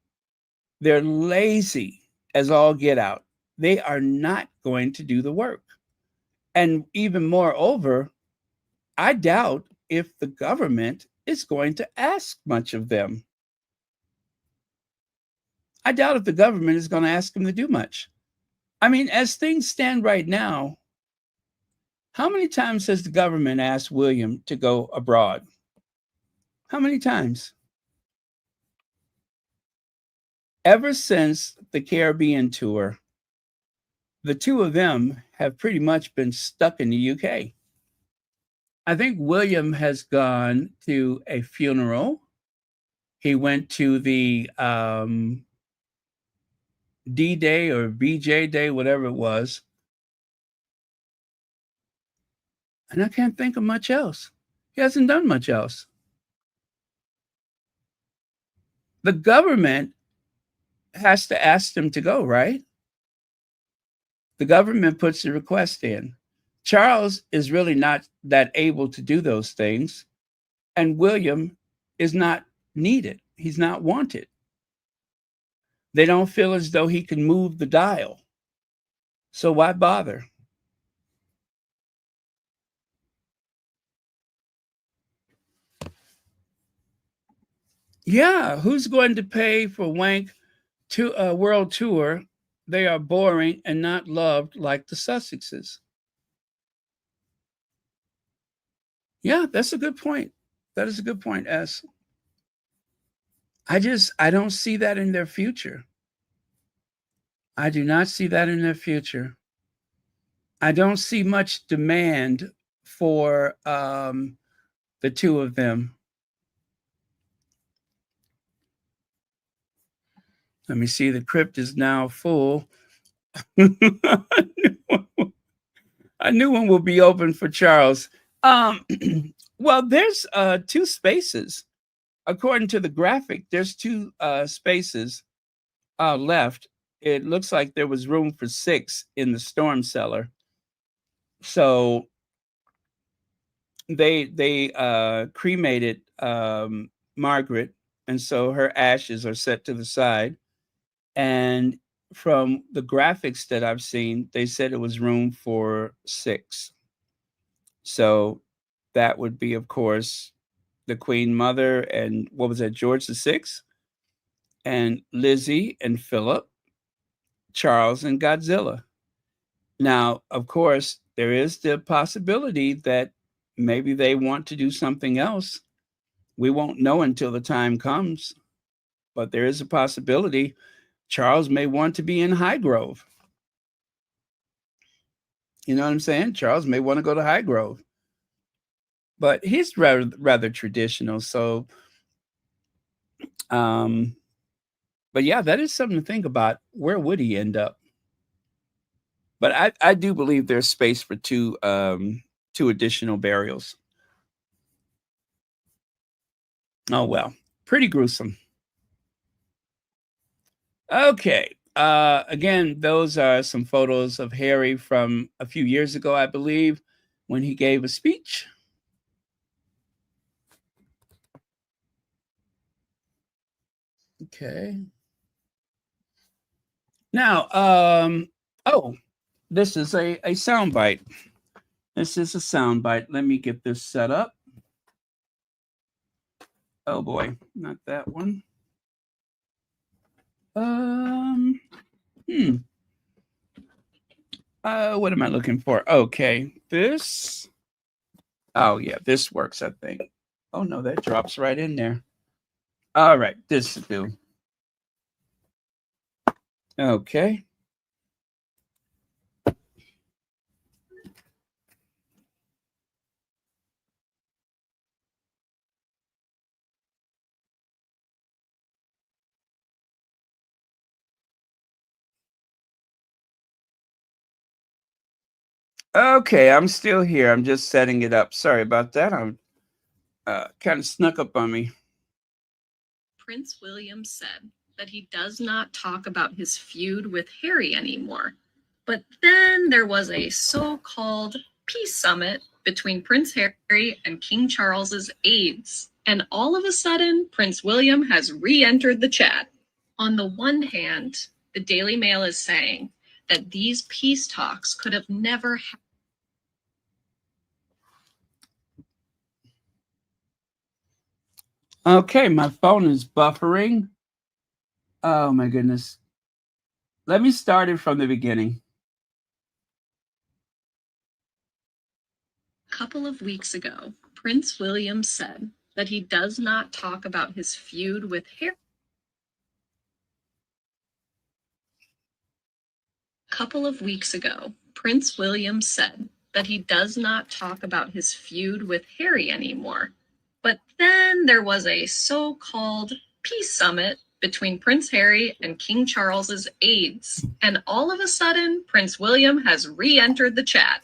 [SPEAKER 1] They're lazy as all get out. They are not going to do the work. And even moreover, I doubt if the government is going to ask much of them. I doubt if the government is going to ask them to do much. I mean, as things stand right now, how many times has the government asked William to go abroad? How many times? Ever since the Caribbean tour, the two of them have pretty much been stuck in the UK. I think William has gone to a funeral. He went to the D Day or BJ Day, whatever it was. And I can't think of much else. He hasn't done much else. The government has to ask them to go, right? The government puts the request in. Charles is really not that able to do those things, and William is not needed. He's not wanted. They don't feel as though he can move the dial. So why bother? Yeah, who's going to pay for Wank to a world tour? They are boring and not loved like the Sussexes. Yeah, that's a good point. That is a good point, S. I don't see that in their future. I do not see that in their future. I don't see much demand for the two of them. Let me see. The crypt is now full. A new one will be open for Charles. Um, well, there's two spaces. According to the graphic, there's two spaces left. It looks like there was room for 6 in the storm cellar. So they cremated Margaret, and so her ashes are set to the side. And from the graphics that I've seen, they said it was room for 6. So that would be, of course, the Queen Mother and what was that, George VI, and Lizzie and Philip, Charles and Godzilla. Now, of course, there is the possibility that maybe they want to do something else. We won't know until the time comes, but there is a possibility Charles may want to be in Highgrove. You know what I'm saying? Charles may want to go to Highgrove, but he's rather traditional. So, um, but yeah, that is something to think about. Where would he end up? But I do believe there's space for two additional burials. Oh, well, pretty gruesome. Okay. Again, those are some photos of Harry from a few years ago, I believe, when he gave a speech. Okay. Now, oh, this is a soundbite. This is a soundbite. Let me get this set up. Oh boy, not that one. Um, hmm. What am I looking for? Okay, this. Oh yeah, this works, I think. Oh no, that drops right in there. All right, this will do. Okay. Okay, I'm still here. I'm just setting it up. Sorry about that. I'm kind of snuck up on me.
[SPEAKER 2] Prince William said that he does not talk about his feud with Harry anymore. But then there was a so-called peace summit between Prince Harry and King Charles's aides. And all of a sudden, Prince William has re-entered the chat. On the one hand, the Daily Mail is saying that these peace talks could have never happened.
[SPEAKER 1] Okay, my phone is buffering. Oh my goodness. Let me start it from the beginning.
[SPEAKER 2] A couple of weeks ago, Prince William said that he does not talk about his feud with Harry. A couple of weeks ago, Prince William said that he does not talk about his feud with Harry anymore. But then there was a so-called peace summit between Prince Harry and King Charles's aides. And all of a sudden, Prince William has re-entered the chat.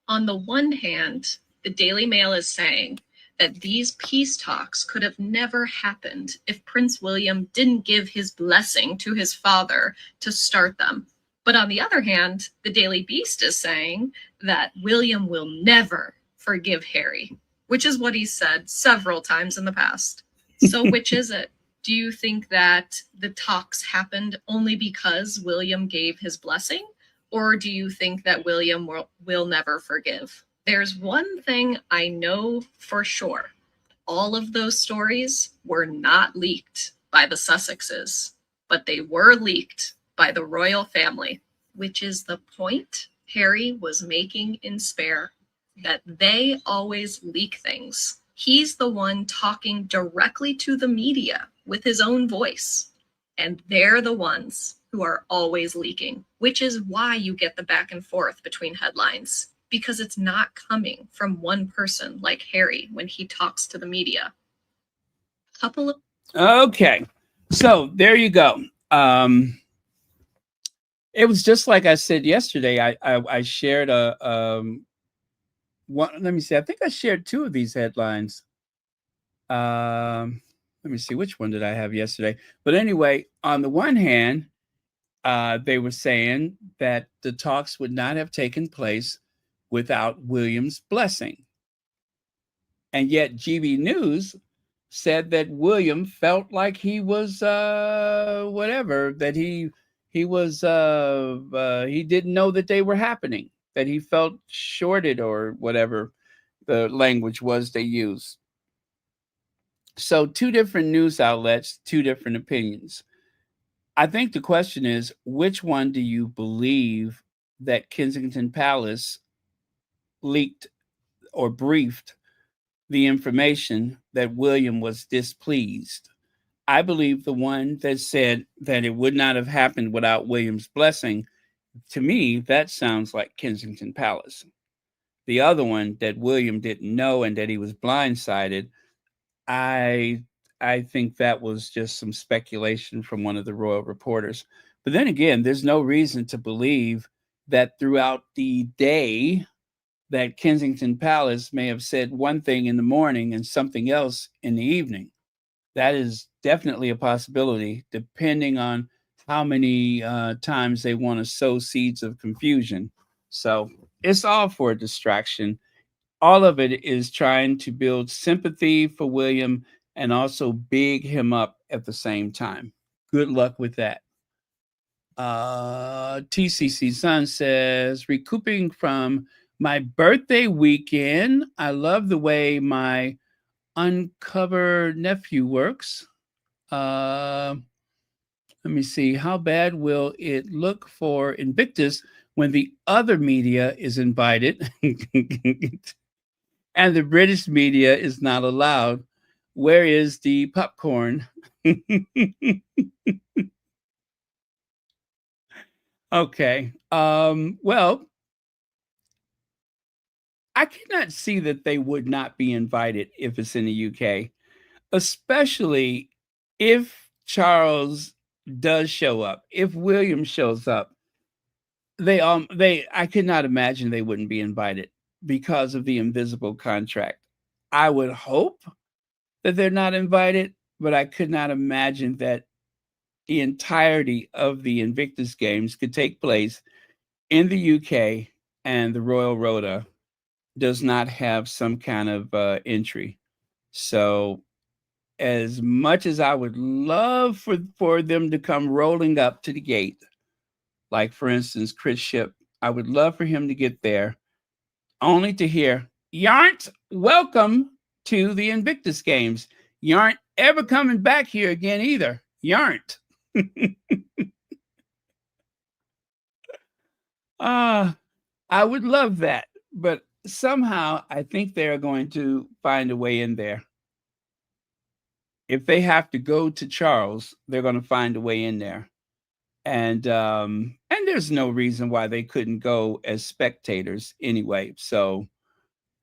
[SPEAKER 2] On the one hand, the Daily Mail is saying that these peace talks could have never happened if Prince William didn't give his blessing to his father to start them. But on the other hand, the Daily Beast is saying that William will never forgive Harry, which is what he's said several times in the past. So which is it? Do you think that the talks happened only because William gave his blessing? Or do you think that William will never forgive? There's one thing I know for sure. All of those stories were not leaked by the Sussexes, but they were leaked by the royal family, which is the point Harry was making in Spare, that they always leak things. He's the one talking directly to the media with his own voice, and they're the ones who are always leaking, which is why you get the back and forth between headlines, because it's not coming from one person like Harry when he talks to the media. Couple of
[SPEAKER 1] Okay. So there you go. It was just like I said yesterday. I shared a one. Let me see. I think I shared two of these headlines. Let me see, which one did I have yesterday? But anyway, on the one hand, they were saying that the talks would not have taken place without William's blessing, and yet GB News said that William felt like he was whatever, that he didn't know that they were happening, that he felt shorted or whatever the language was they used. So two different news outlets, two different opinions. I think the question is, which one do you believe that Kensington Palace leaked or briefed the information that William was displeased? I believe the one that said that it would not have happened without William's blessing. To me, that sounds like Kensington Palace. The other one, that William didn't know and that he was blindsided, I I think that was just some speculation from one of the royal reporters. But then again, there's no reason to believe that throughout the day that Kensington Palace may have said one thing in the morning and something else in the evening. that is definitely a possibility, depending on how many times they want to sow seeds of confusion. So it's all for a distraction. All of it is trying to build sympathy for William and also big him up at the same time. Good luck with that. TCC Sun says, recouping from my birthday weekend. I love the way my uncover nephew works. Uh, Let me see. How bad will it look for Invictus when the other media is invited and the British media is not allowed? Where is the popcorn? Okay. Well, I cannot see that they would not be invited if it's in the UK, especially if Charles does show up, if William shows up. They I could not imagine they wouldn't be invited because of the invisible contract. I would hope that they're not invited, but I could not imagine that the entirety of the Invictus Games could take place in the UK and the Royal Rota does not have some kind of entry. So, as much as I would love for them to come rolling up to the gate, like for instance, Chris Ship, I would love for him to get there, only to hear, "You aren't welcome to the Invictus Games. You aren't ever coming back here again either. You aren't." Ah, I would love that, but somehow I think they're going to find a way in there. If they have to go to Charles, they're going to find a way in there. And there's no reason why they couldn't go as spectators anyway. So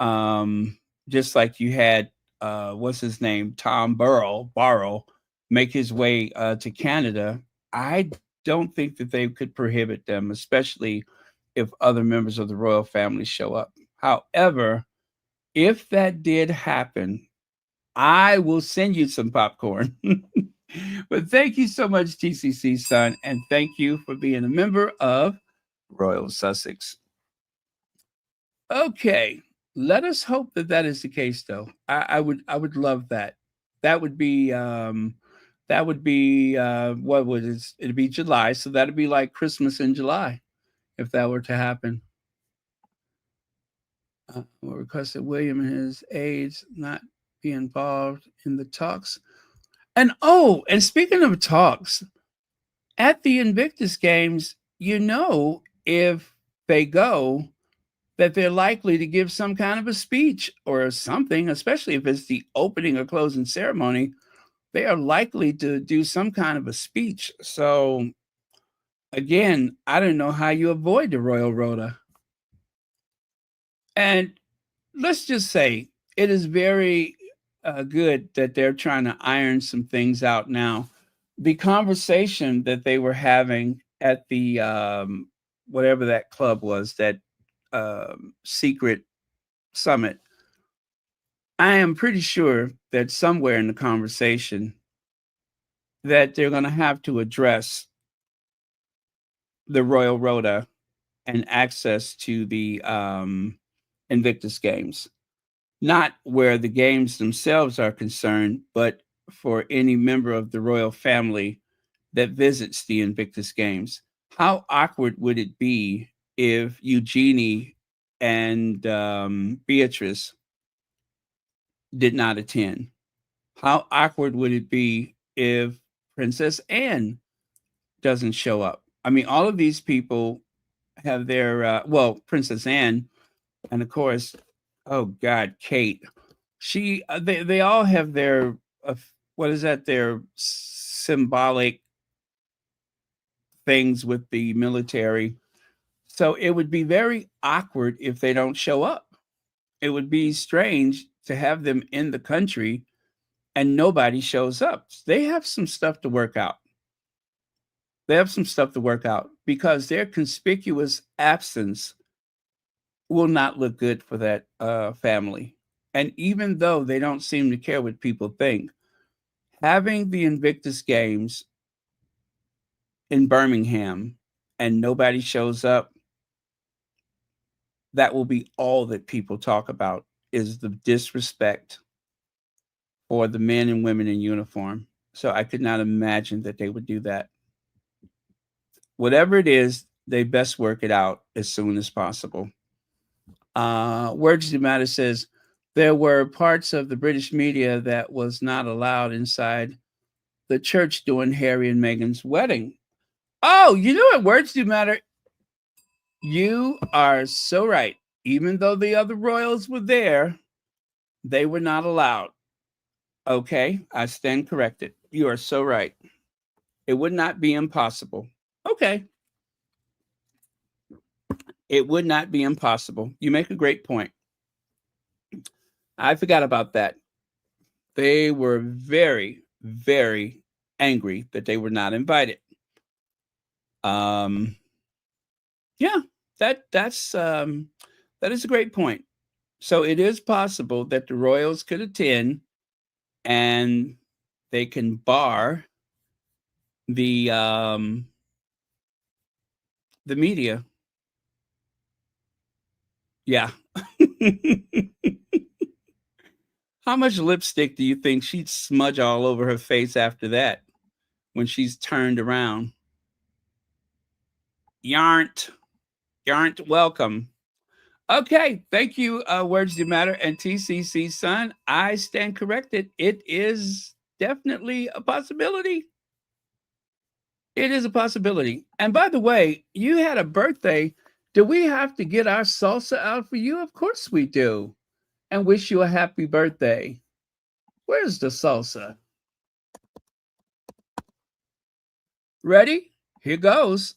[SPEAKER 1] um just like you had what's his name, Tom Barrow make his way to Canada, I don't think that they could prohibit them, especially if other members of the royal family show up. However, if that did happen, I will send you some popcorn. But thank you so much, TCC son, and thank you for being a member of Royal Sussex. Okay, let us hope that that is the case, though. I would love that. That would be what would it? It'd be July, so that'd be like Christmas in July if that were to happen. Will request that William and his aides not be involved in the talks. And oh, and speaking of talks, at the Invictus Games, if they go, that they're likely to give some kind of a speech or something, especially if it's the opening or closing ceremony. They are likely to do some kind of a speech. So, again, I don't know how you avoid the Royal Rota. And let's just say it is very good that they're trying to iron some things out now. The conversation that they were having at the whatever that club was, that secret summit, I am pretty sure that somewhere in the conversation that they're going to have to address the Royal Rota and access to the Invictus Games. Not where the games themselves are concerned, but for any member of the royal family that visits the Invictus Games. How awkward would it be if Eugenie and Beatrice did not attend? How awkward would it be if Princess Anne doesn't show up? I mean, all of these people have their, Princess Anne, and of course, oh God, Kate. They all have their, what is that, their symbolic things with the military. So it would be very awkward if they don't show up. It would be strange to have them in the country and nobody shows up. They have some stuff to work out. They have some stuff to work out because their conspicuous absence will not look good for that family. And even though they don't seem to care what people think, Having the Invictus Games in Birmingham and nobody shows up, that will be all that people talk about is the disrespect for the men and women in uniform. So I could not imagine that they would do that. Whatever it is, they best work it out as soon as possible. Words to Matter says there were parts of the British media that was not allowed inside the church during Harry and Meghan's wedding. Oh, you know what? Words do matter. You are so right. Even though the other royals were there, they were not allowed. Okay, I stand corrected. You are so right. It would not be impossible. Okay. It would not be impossible. You make a great point. I forgot about that. They were very, very angry that they were not invited. Yeah, that is a great point. So it is possible that the royals could attend and they can bar the media. Yeah. How much lipstick do you think she'd smudge all over her face after that when she's turned around? You aren't welcome. Okay, thank you, Words Do Matter and TCC Son. I stand corrected. It is definitely a possibility. It is a possibility. And by the way, you had a birthday. Do we have to get our salsa out for you? Of course we do. And wish you a happy birthday. Where's the salsa? Ready? Here goes.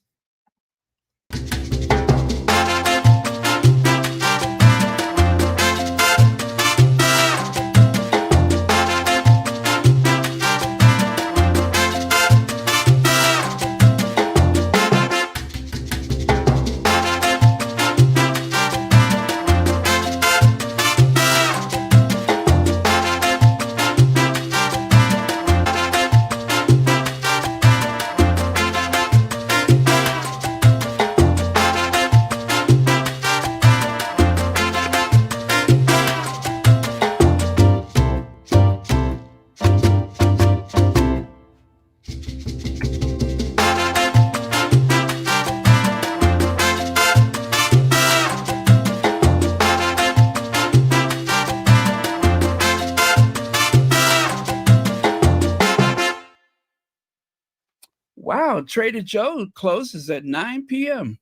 [SPEAKER 1] Wow, Trader Joe closes at 9 p.m.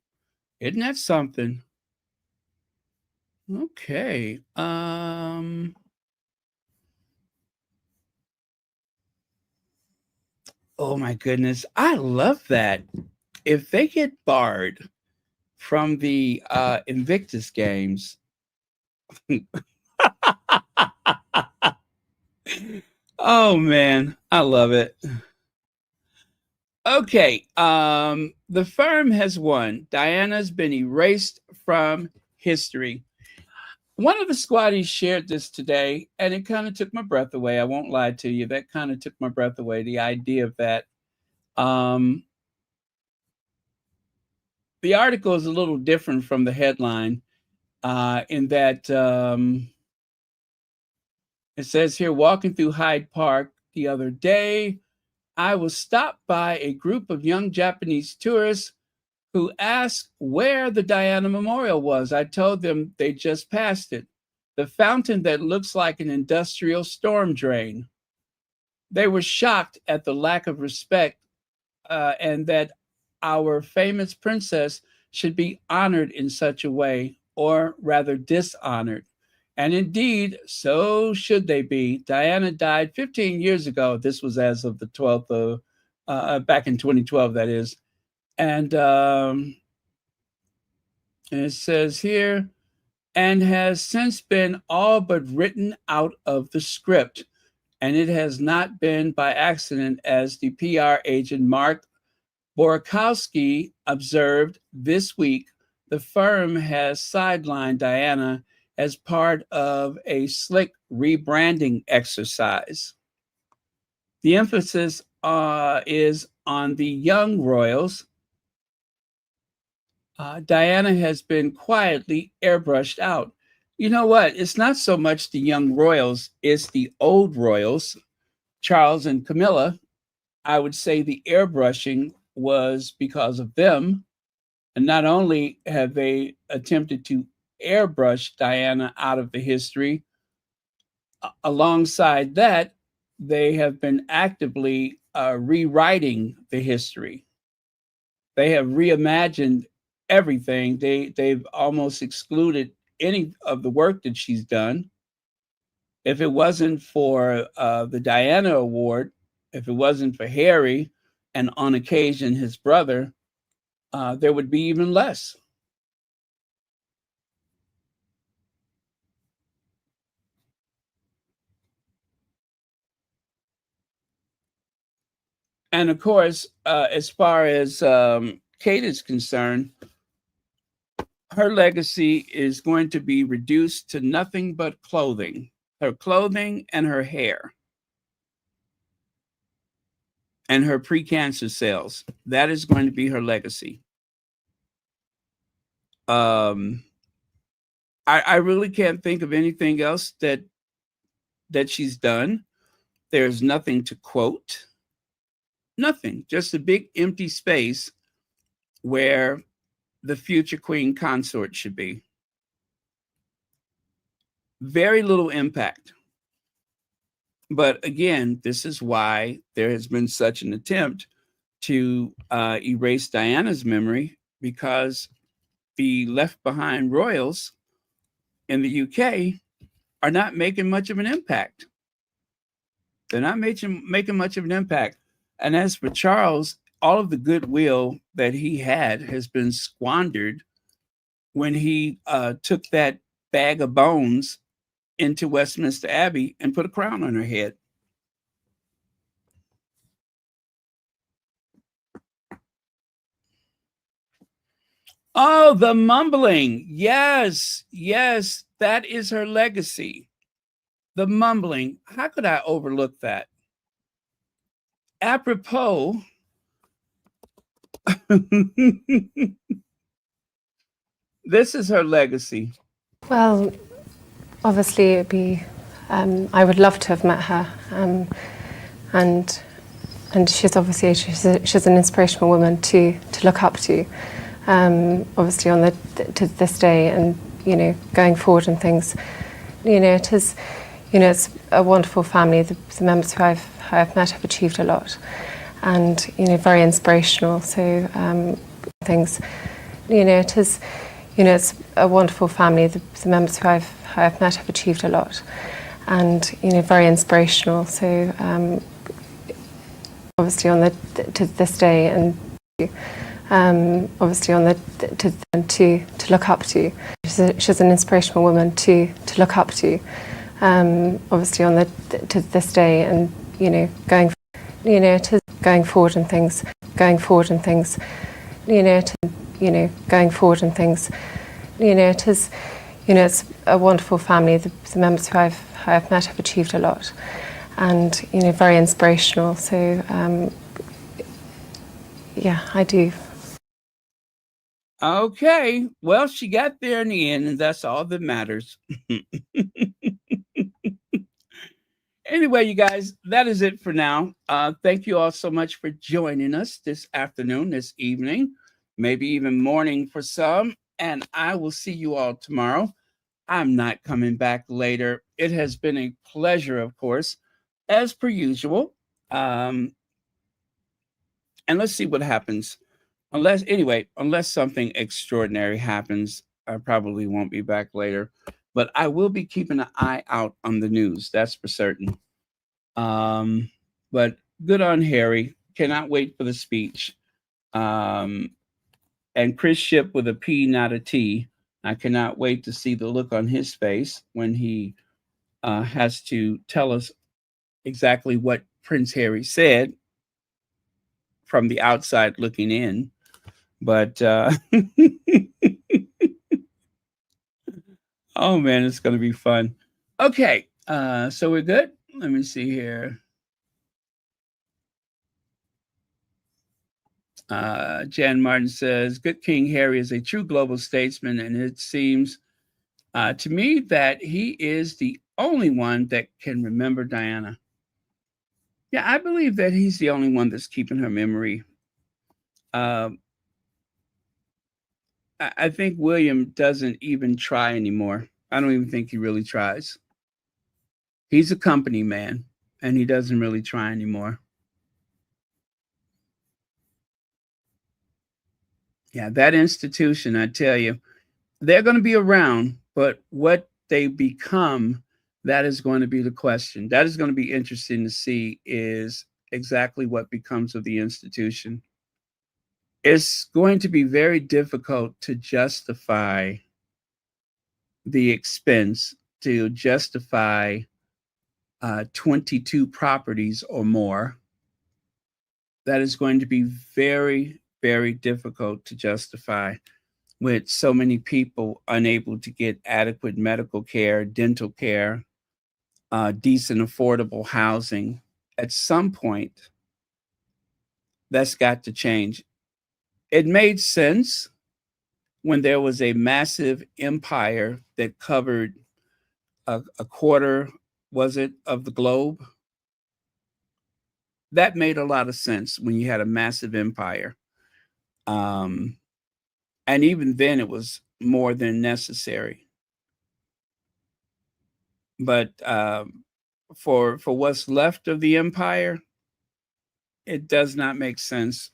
[SPEAKER 1] Isn't that something? Okay. Oh my goodness. I love that. If they get barred from the Invictus games. Oh man, I love it. Okay, the firm has won. Diana's been erased from history. One of the squatties shared this today, and it kind of took my breath away. I won't lie to you. That kind of took my breath away, the idea of that. The article is a little different from the headline in that it says here, walking through Hyde Park the other day, I was stopped by a group of young Japanese tourists who asked where the Diana Memorial was. I told them they just passed it, the fountain that looks like an industrial storm drain. They were shocked at the lack of respect and that our famous princess should be honored in such a way, or rather dishonored. And indeed, so should they be. Diana died 15 years ago. This was as of the 12th of, back in 2012, that is. And it says here, and has since been all but written out of the script. And it has not been by accident, as the PR agent Mark Borkowski observed this week. The firm has sidelined Diana as part of a slick rebranding exercise. The emphasis is on the young royals. Diana has been quietly airbrushed out. You know what? It's not so much the young royals, it's the old royals, Charles and Camilla. I would say the airbrushing was because of them. And not only have they attempted to airbrush Diana out of the history, alongside that, they have been actively rewriting the history. They have reimagined everything. They've almost excluded any of the work that she's done. If it wasn't for the Diana Award, if it wasn't for Harry and on occasion his brother, there would be even less. And of course, as far as Kate is concerned, her legacy is going to be reduced to nothing but clothing, her clothing and her hair and her pre-cancer cells. That is going to be her legacy. Um, I really can't think of anything else that she's done. There's nothing to quote, nothing, just a big empty space where the future queen consort should be. Very little impact. But again, this is why there has been such an attempt to erase Diana's memory, because the left behind royals in the UK are not making much of an impact. They're not making much of an impact. And as for Charles, all of the goodwill that he had has been squandered when he took that bag of bones into Westminster Abbey and put a crown on her head. Oh, the mumbling. Yes, yes, that is her legacy. The mumbling. How could I overlook that? Apropos, this is her legacy.
[SPEAKER 3] Well, obviously, it'd be. I would love to have met her, and she's obviously she's an inspirational woman to look up to. Obviously, to this day, and going forward and things. It is. It's a wonderful family. The members who I've met have achieved a lot, and very inspirational. So things. It is. It's a wonderful family. The members who I've met have achieved a lot, and very inspirational. So obviously to this day, and obviously to look up to. She's an inspirational woman to look up to. Obviously to this day, and going going forward and things. Going forward and things. Going forward and things. It is. It's a wonderful family. The members who I've met have achieved a lot, and very inspirational. So yeah, I do.
[SPEAKER 1] Okay, well, she got there in the end, and that's all that matters. Anyway, you guys, that is it for now. Thank you all so much for joining us this afternoon, this evening, maybe even morning for some. And I will see you all tomorrow. I'm not coming back later. It has been a pleasure, of course, as per usual. And let's see what happens. Unless something extraordinary happens, I probably won't be back later. But I will be keeping an eye out on the news. That's for certain. But good on Harry. Cannot wait for the speech. And Chris Ship with a P, not a T. I cannot wait to see the look on his face when he has to tell us exactly what Prince Harry said from the outside looking in. But oh man, it's going to be fun. Okay, so we're good. Let me see here. Jan Martin says, good King Harry is a true global statesman, and it seems to me that he is the only one that can remember Diana. Yeah, I believe that he's the only one that's keeping her memory. Um, I think William doesn't even try anymore. I don't even think he really tries. He's a company man, and he doesn't really try anymore. Yeah, that institution, I tell you, they're going to be around, but what they become, that is going to be the question. That is going to be interesting to see is exactly what becomes of the institution. It's going to be very difficult to justify the expense, to justify 22 properties or more. That is going to be very, very difficult to justify with so many people unable to get adequate medical care, dental care, decent, affordable housing. At some point, that's got to change. It made sense when there was a massive empire that covered a quarter, was it, of the globe. That made a lot of sense when you had a massive empire. Um, and even then, it was more than necessary. But for what's left of the empire, it does not make sense.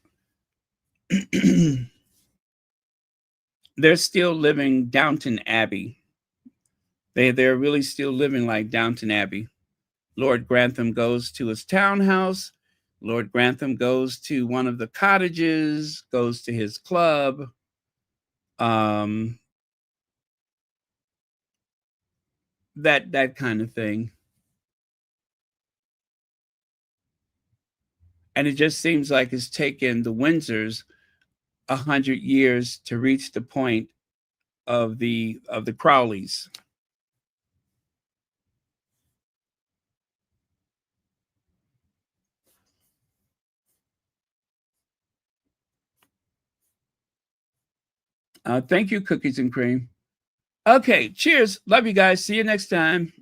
[SPEAKER 1] They're still living Downton Abbey. They're really still living like Downton Abbey. Lord Grantham goes to his townhouse. Lord Grantham goes to one of the cottages, goes to his club. That kind of thing. And it just seems like it's taken the Windsors 100 years to reach the point of the Crowleys. Thank you, Cookies and Cream. Okay, cheers. Love you guys. See you next time.